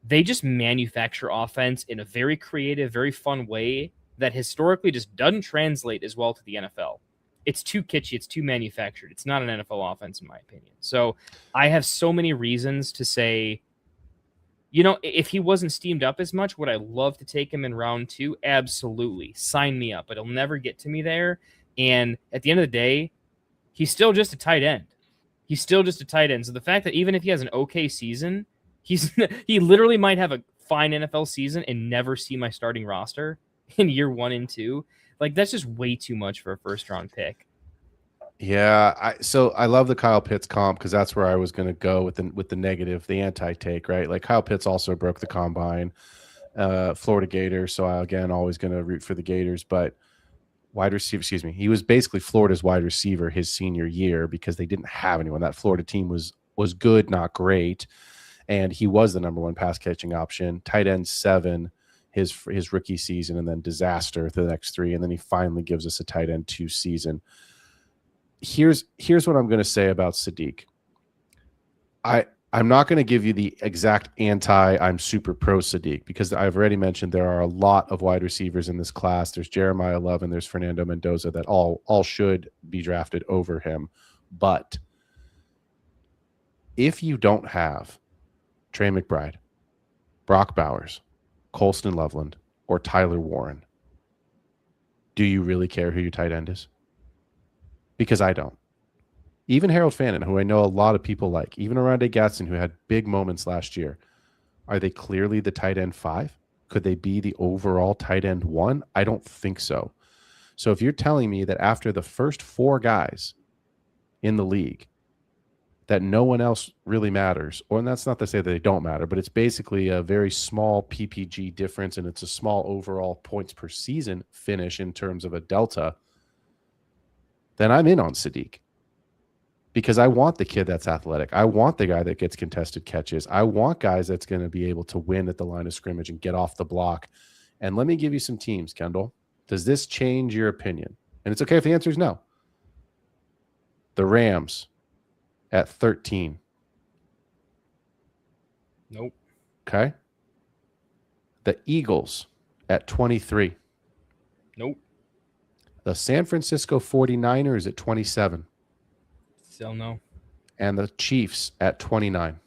S4: they just manufacture offense in a very creative, very fun way that historically just doesn't translate as well to the NFL. It's too kitschy. It's too manufactured. It's not an NFL offense, in my opinion. So I have so many reasons to say, if he wasn't steamed up as much, would I love to take him in round 2? Absolutely. Sign me up. But it'll never get to me there. And at the end of the day, he's still just a tight end. He's still just a tight end. So the fact that even if he has an okay season, he literally might have a fine NFL season and never see my starting roster in year 1 and 2. Like, that's just way too much for a first-round pick.
S3: Yeah, so I love the Kyle Pitts comp because that's where I was going to go with the negative, the anti-take, right? Like Kyle Pitts also broke the combine, Florida Gators. So again, always going to root for the Gators, but wide receiver, excuse me, he was basically Florida's wide receiver his senior year because they didn't have anyone. That Florida team was good, not great, and he was the number 1 pass catching option. Tight end 7 his rookie season, and then disaster the next 3, and then he finally gives us a tight end 2 season. Here's what I'm going to say about Sadiq. I'm not going to give you the exact I'm super pro Sadiq because I've already mentioned there are a lot of wide receivers in this class. There's Jeremiah Love and there's Fernando Mendoza that all should be drafted over him. But if you don't have Trey McBride, Brock Bowers, Colston Loveland, or Tyler Warren, do you really care who your tight end is? Because I don't. Even Harold Fannin, who I know a lot of people like, even Oronde Gadsden, who had big moments last year, are they clearly the tight end 5? Could they be the overall tight end 1? I don't think so. So if you're telling me that after the first 4 guys in the league, that no one else really matters, and that's not to say that they don't matter, but it's basically a very small PPG difference, and it's a small overall points per season finish in terms of a delta, then I'm in on Sadiq. Because I want the kid that's athletic. I want the guy that gets contested catches. I want guys that's going to be able to win at the line of scrimmage and get off the block. And let me give you some teams, Kendall. Does this change your opinion? And it's okay if the answer is no. The Rams at 13.
S4: Nope.
S3: Okay. The Eagles at 23.
S4: Nope.
S3: The San Francisco 49ers at 27.
S4: Still no.
S3: And the Chiefs at 29.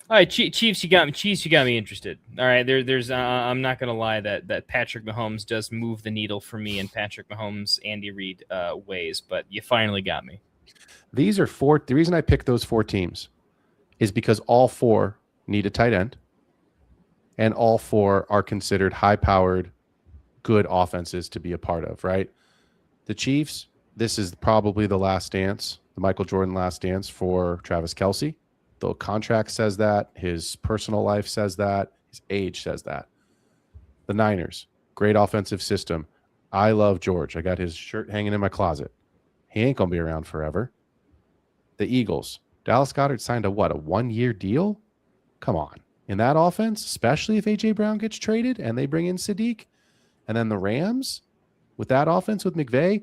S4: All right, Chiefs, you got me. Chiefs, you got me interested. All right, there's. I'm not gonna lie that Patrick Mahomes does move the needle for me in Patrick Mahomes, Andy Reid ways, but you finally got me.
S3: These are 4. The reason I picked those 4 teams is because all 4 need a tight end, and all 4 are considered high-powered, good offenses to be a part of. Right? The Chiefs. This is probably the last dance, the Michael Jordan last dance for Travis Kelce. The contract says that. His personal life says that. His age says that. The Niners, great offensive system. I love George. I got his shirt hanging in my closet. He ain't going to be around forever. The Eagles, Dallas Goedert signed a 1-year deal? Come on. In that offense, especially if A.J. Brown gets traded and they bring in Sadiq. And then the Rams, with that offense with McVay,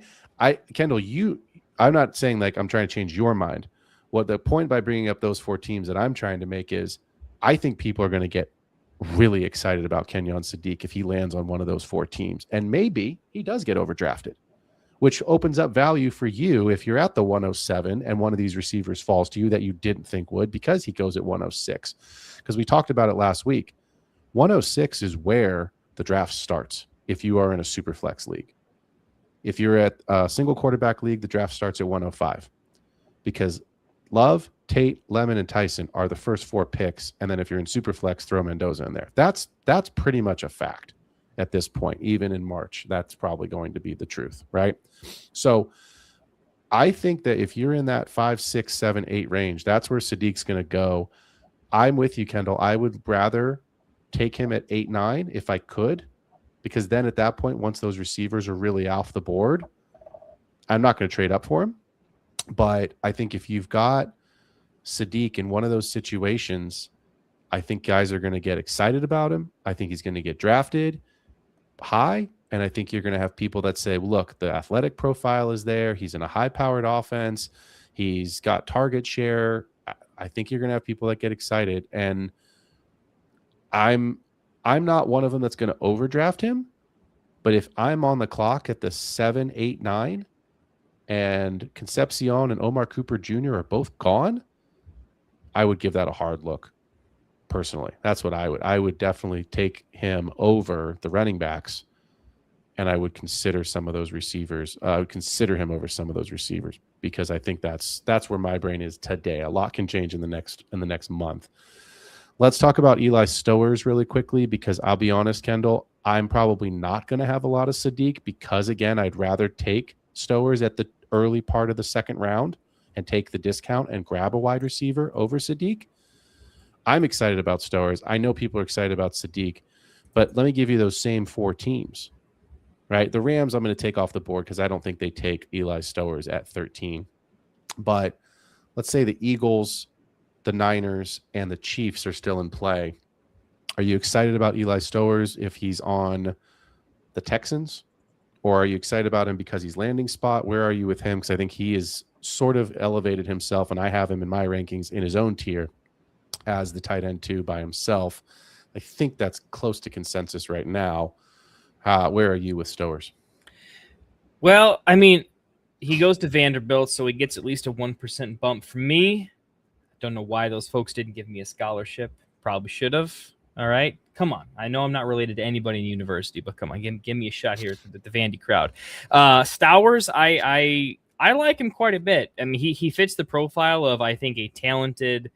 S3: Kendall, I'm not saying like I'm trying to change your mind. What the point by bringing up those 4 teams that I'm trying to make is I think people are going to get really excited about Kenyon Sadiq if he lands on one of those 4 teams. And maybe he does get overdrafted, which opens up value for you if you're at the 107 and one of these receivers falls to you that you didn't think would because he goes at 106. Because we talked about it last week. 106 is where the draft starts if you are in a super flex league. If you're at a single quarterback league, the draft starts at 105 because Love, Tate, Lemon, and Tyson are the first 4 picks. And then if you're in super flex, throw Mendoza in there. That's pretty much a fact at this point. Even in March, that's probably going to be the truth, right? So I think that if you're in that 5, 6, 7, 8 range, that's where Sadiq's going to go. I'm with you, Kendall. I would rather take him at 8, 9 if I could. Because then at that point, once those receivers are really off the board, I'm not going to trade up for him. But I think if you've got Sadiq in one of those situations, I think guys are going to get excited about him. I think he's going to get drafted high. And I think you're going to have people that say, well, look, the athletic profile is there. He's in a high-powered offense. He's got target share. I think you're going to have people that get excited. And I'm not one of them that's going to overdraft him, but if I'm on the clock at the 7, 8, 9, and Concepcion and Omar Cooper Jr. are both gone, I would give that a hard look personally. That's what I would. I would definitely take him over the running backs and I would consider some of those receivers. I would consider him over some of those receivers because I think that's where my brain is today. A lot can change in the next month. Let's talk about Eli Stowers really quickly because I'll be honest, Kendall, I'm probably not going to have a lot of Sadiq because, again, I'd rather take Stowers at the early part of the second round and take the discount and grab a wide receiver over Sadiq. I'm excited about Stowers. I know people are excited about Sadiq, but let me give you those same 4 teams, right? The Rams I'm going to take off the board because I don't think they take Eli Stowers at 13. But let's say the Eagles, the Niners, and the Chiefs are still in play. Are you excited about Eli Stowers if he's on the Texans? Or are you excited about him because he's landing spot? Where are you with him? Because I think he is sort of elevated himself, and I have him in my rankings in his own tier as the tight end 2 by himself. I think that's close to consensus right now. Where are you with Stowers?
S4: Well, I mean, he goes to Vanderbilt, so he gets at least a 1% bump from me. Don't know why those folks didn't give me a scholarship. Probably should have. All right. Come on. I know I'm not related to anybody in the university, but come on, give me a shot here at the Vandy crowd. Stowers, I like him quite a bit. I mean, he fits the profile of, I think, a talented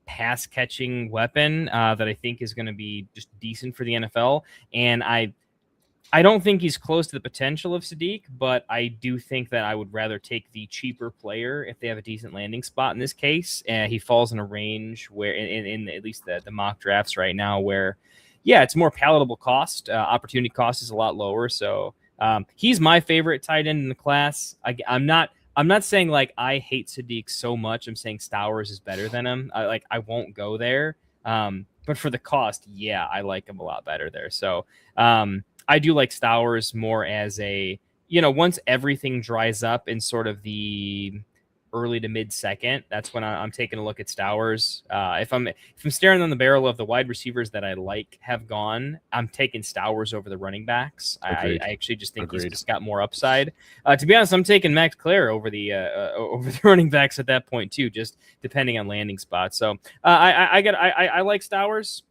S4: pass catching weapon that I think is going to be just decent for the NFL. And I don't think he's close to the potential of Sadiq, but I do think that I would rather take the cheaper player if they have a decent landing spot in this case. He falls in a range where, in at least the mock drafts right now, where, yeah, it's more palatable cost. Opportunity cost is a lot lower. So he's my favorite tight end in the class. I'm not saying like I hate Sadiq so much. I'm saying Stowers is better than him. I won't go there. But for the cost, yeah, I like him a lot better there. So I do like Stowers more as a, once everything dries up in sort of the early to mid second, that's when I'm taking a look at Stowers. If I'm staring on the barrel of the wide receivers that I like have gone, I'm taking Stowers over the running backs. I actually just think he's just got more upside. To be honest, I'm taking Max Clare over the running backs at that point too, just depending on landing spots. So I like Stowers.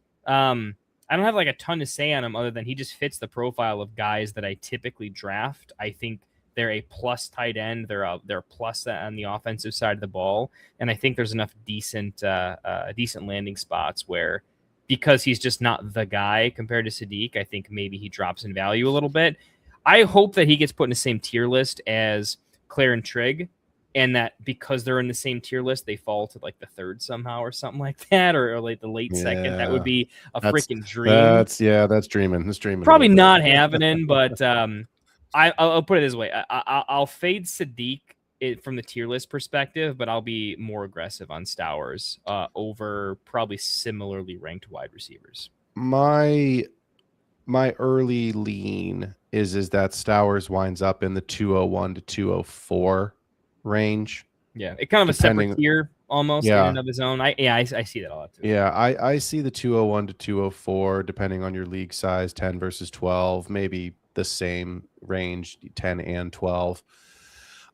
S4: I don't have like a ton to say on him other than he just fits the profile of guys that I typically draft. I think they're a plus tight end. They're a plus on the offensive side of the ball. And I think there's enough decent landing spots where, because he's just not the guy compared to Sadiq, I think maybe he drops in value a little bit. I hope that he gets put in the same tier list as Claire and Trigg, and that because they're in the same tier list, they fall to like the third somehow or something like that, or like the late second. That would be a freaking dream.
S3: That's dreaming. That's dreaming.
S4: Probably not happening, but I'll put it this way. I'll fade Sadiq from the tier list perspective, but I'll be more aggressive on Stowers over probably similarly ranked wide receivers.
S3: My early lean is that Stowers winds up in the 201 to 204 range.
S4: Yeah, it kind of a separate tier almost in and of his own. I see that a lot too.
S3: Yeah, I see the 201 to 204 depending on your league size, 10 versus 12, maybe the same range, 10 and 12.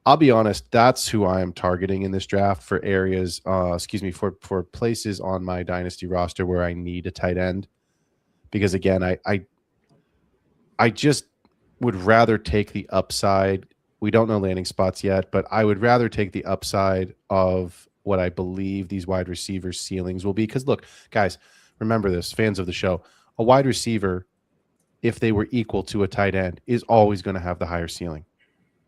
S3: I'll be honest, that's who I am targeting in this draft for areas, for places on my dynasty roster where I need a tight end. Because again, I just would rather take the upside. We don't know landing spots yet, but I would rather take the upside of what I believe these wide receivers' ceilings will be. Because look, guys, remember this, fans of the show, a wide receiver, if they were equal to a tight end, is always going to have the higher ceiling.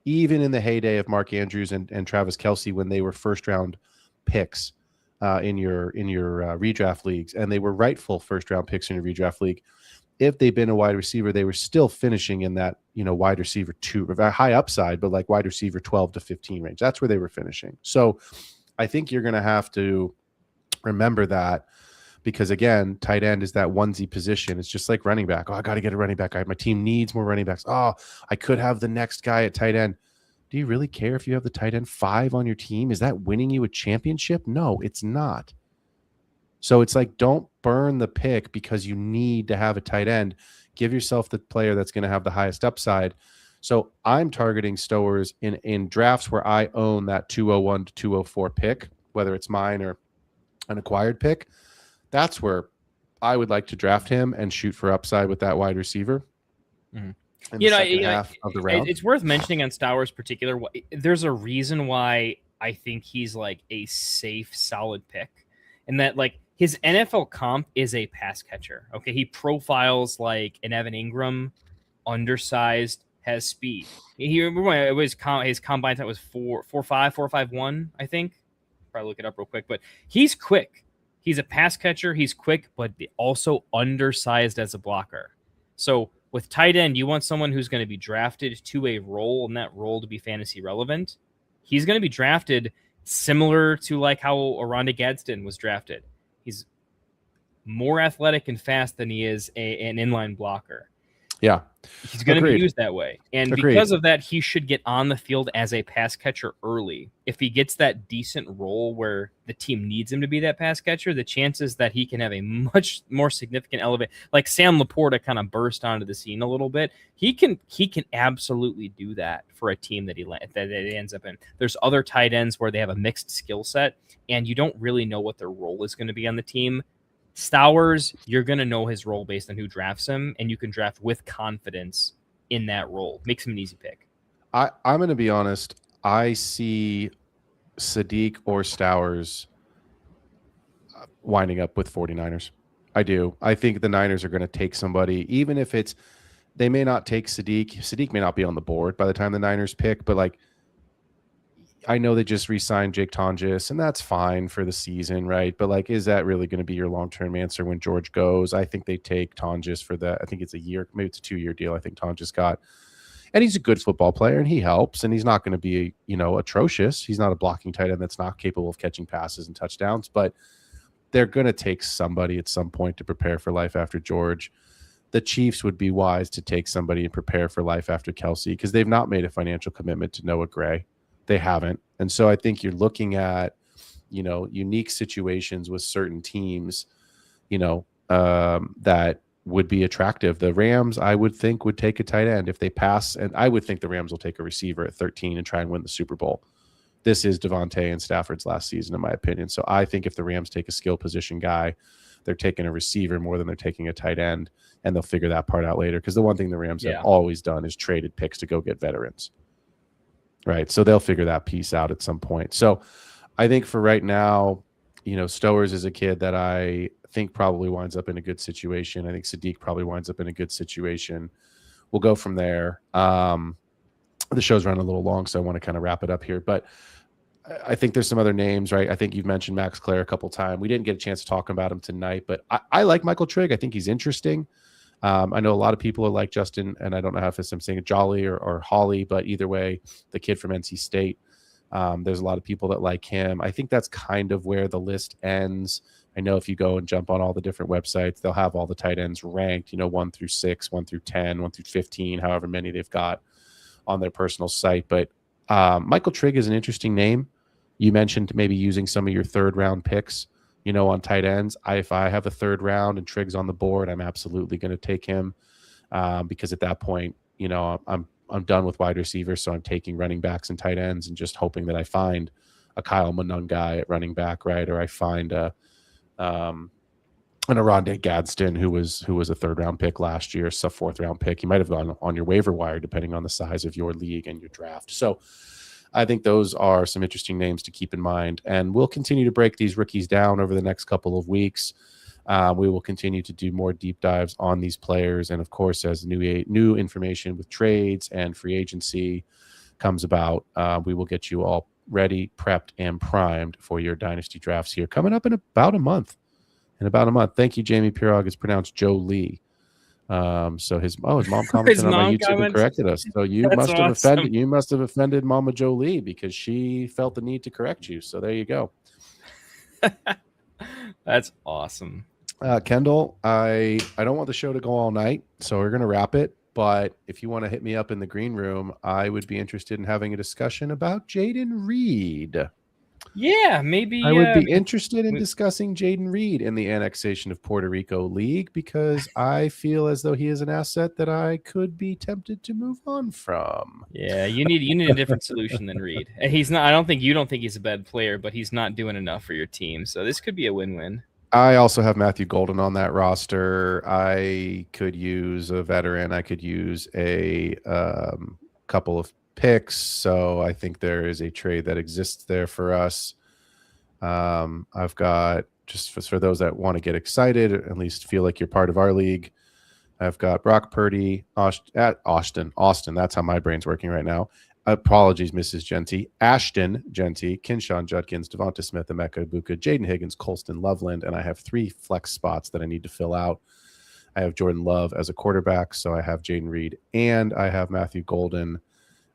S3: Even in the heyday of Mark Andrews and Travis Kelce, when they were first-round picks in your redraft leagues, and they were rightful first-round picks in your redraft league, if they've been a wide receiver, they were still finishing in that, wide receiver 2, high upside, but like wide receiver 12 to 15 range. That's where they were finishing. So I think you're going to have to remember that because, again, tight end is that onesie position. It's just like running back. Oh, I got to get a running back. My team needs more running backs. Oh, I could have the next guy at tight end. Do you really care if you have the tight end 5 on your team? Is that winning you a championship? No, it's not. So it's like, don't burn the pick because you need to have a tight end. Give yourself the player that's going to have the highest upside. So I'm targeting Stowers in drafts where I own that 201 to 204 pick, whether it's mine or an acquired pick. That's where I would like to draft him and shoot for upside with that wide receiver.
S4: Mm-hmm.
S3: in the second half of the round.
S4: It's worth mentioning on Stowers' particular. There's a reason why I think he's like a safe, solid pick, and that like his NFL comp is a pass catcher. Okay, he profiles like an Evan Ingram, undersized, has speed. It was his combine time was 4.5, I think. Probably look it up real quick, but he's quick. He's a pass catcher. He's quick, but also undersized as a blocker. So with tight end, you want someone who's going to be drafted to a role, and that role to be fantasy relevant. He's going to be drafted similar to like how Oronde Gadsden was drafted. He's more athletic and fast than he is an inline blocker.
S3: Yeah.
S4: He's going to be used that way. And because of that, he should get on the field as a pass catcher early. If he gets that decent role where the team needs him to be that pass catcher, the chances that he can have a much more significant elevate, like Sam Laporta kind of burst onto the scene a little bit. He can absolutely do that for a team that it ends up in. There's other tight ends where they have a mixed skill set, and you don't really know what their role is going to be on the team. Stowers, you're going to know his role based on who drafts him, and you can draft with confidence in that role. Makes him an easy pick.
S3: I'm going to be honest. I see Sadiq or Stowers winding up with 49ers. I do. I think the Niners are going to take somebody, even if they may not take Sadiq. Sadiq may not be on the board by the time the Niners pick, but like, I know they just re-signed Jake Tonjes, and that's fine for the season, right? But like, is that really going to be your long-term answer when George goes? I think they take Tonjes for that. I think it's a year, maybe it's a 2-year deal. I think Tonjes got, and he's a good football player, and he helps, and he's not going to be, atrocious. He's not a blocking tight end that's not capable of catching passes and touchdowns, but they're going to take somebody at some point to prepare for life after George. The Chiefs would be wise to take somebody and prepare for life after Kelsey because they've not made a financial commitment to Noah Gray. They haven't. And so I think you're looking at, unique situations with certain teams, that would be attractive. The Rams, I would think, would take a tight end if they pass. And I would think the Rams will take a receiver at 13 and try and win the Super Bowl. This is Devontae and Stafford's last season, in my opinion. So I think if the Rams take a skill position guy, they're taking a receiver more than they're taking a tight end. And they'll figure that part out later. Because the one thing the Rams have always done is traded picks to go get veterans. Right. So they'll figure that piece out at some point. So I think for right now, Stowers is a kid that I think probably winds up in a good situation. I think Sadiq probably winds up in a good situation. We'll go from there. The show's running a little long, so I want to kind of wrap it up here. But I think there's some other names, right? I think you've mentioned Max Clare a couple times. We didn't get a chance to talk about him tonight, but I like Michael Trigg. I think he's interesting. I know a lot of people are like Justin, and I don't know if I'm saying it Jolly or Holly, but either way, the kid from NC State, there's a lot of people that like him. I think that's kind of where the list ends. I know if you go and jump on all the different websites, they'll have all the tight ends ranked, 1 through 6, 1 through 10, 1 through 15, however many they've got on their personal site. But Michael Trigg is an interesting name. You mentioned maybe using some of your third-round picks, on tight ends. If I have a third round and Trigg's on the board, I'm absolutely going to take him because at that point, I'm done with wide receivers, so I'm taking running backs and tight ends and just hoping that I find a Kyle Manung guy at running back, right? Or I find an Oronde Gadsden who was a third-round pick last year, so fourth-round pick. He might have gone on your waiver wire depending on the size of your league and your draft. So I think those are some interesting names to keep in mind. And we'll continue to break these rookies down over the next couple of weeks. We will continue to do more deep dives on these players. And, of course, as new information with trades and free agency comes about, we will get you all ready, prepped, and primed for your dynasty drafts here coming up in about a month. Thank you, Jamie Pirog. It's pronounced Joe Lee. So his mom commented on my YouTube and corrected us. So you must have offended Mama Jolie because she felt the need to correct you. So there you go.
S4: That's awesome.
S3: Kendall, I don't want the show to go all night, so we're gonna wrap it. But if you want to hit me up in the green room, I would be interested in having a discussion about Jaden Reed.
S4: Yeah, maybe
S3: I would be interested in discussing Jaden Reed in the annexation of Puerto Rico League because I feel as though he is an asset that I could be tempted to move on from.
S4: Yeah, you need a different solution than Reed. And he's not. I don't think he's a bad player, but he's not doing enough for your team. So this could be a win-win.
S3: I also have Matthew Golden on that roster. I could use a veteran. I could use a couple of picks. So I think there is a trade that exists there for us. I've got, just for those that want to get excited, at least feel like you're part of our league, I've got Brock Purdy, Austin. That's how my brain's working right now. Apologies, Mrs. Genty. Ashton Genty, Kinshawn Judkins, Devonta Smith, Emeka Ibuka, Jaden Higgins, Colston Loveland, and I have 3 flex spots that I need to fill out. I have Jordan Love as a quarterback, so I have Jaden Reed, and I have Matthew Golden.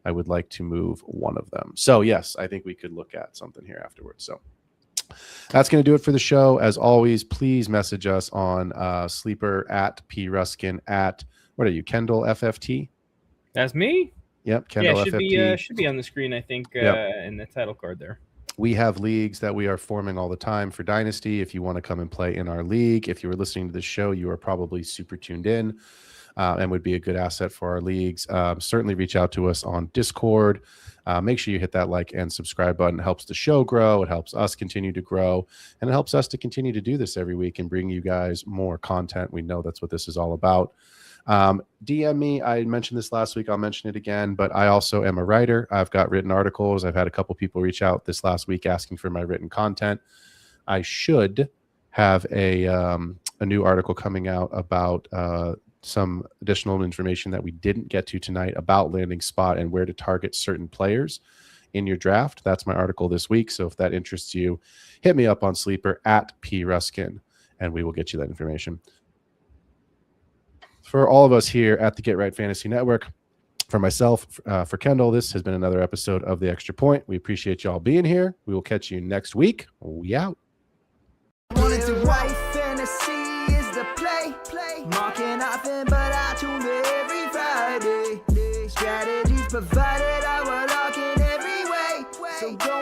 S3: I would like to move one of them. So, yes, I think we could look at something here afterwards. So that's going to do it for the show. As always, please message us on Sleeper at P Ruskin at, what are you, KendallTFFT?
S4: That's me.
S3: Yep, KendallTFFT.
S4: Should be on the screen, I think, in the title card there.
S3: We have leagues that we are forming all the time for Dynasty. If you want to come and play in our league, if you were listening to this show, you are probably super tuned in and would be a good asset for our leagues. Certainly reach out to us on Discord. Make sure you hit that like and subscribe button. It helps the show grow. It helps us continue to grow. And it helps us to continue to do this every week and bring you guys more content. We know that's what this is all about. DM me. I mentioned this last week. I'll mention it again, but I also am a writer. I've got written articles. I've had a couple people reach out this last week asking for my written content. I should have a new article coming out about some additional information that we didn't get to tonight about landing spot and where to target certain players in your draft. That's my article this week. So if that interests you, hit me up on Sleeper at P Ruskin and we will get you that information. For all of us here at the Get Right Fantasy Network, for myself, for Kendall, this has been another episode of The Extra Point. We appreciate y'all being here. We will catch you next week. We out.
S1: Fantasy is the play. Marking nothing, but I tune in every Friday. Strategies provided, I will lock in every way. So go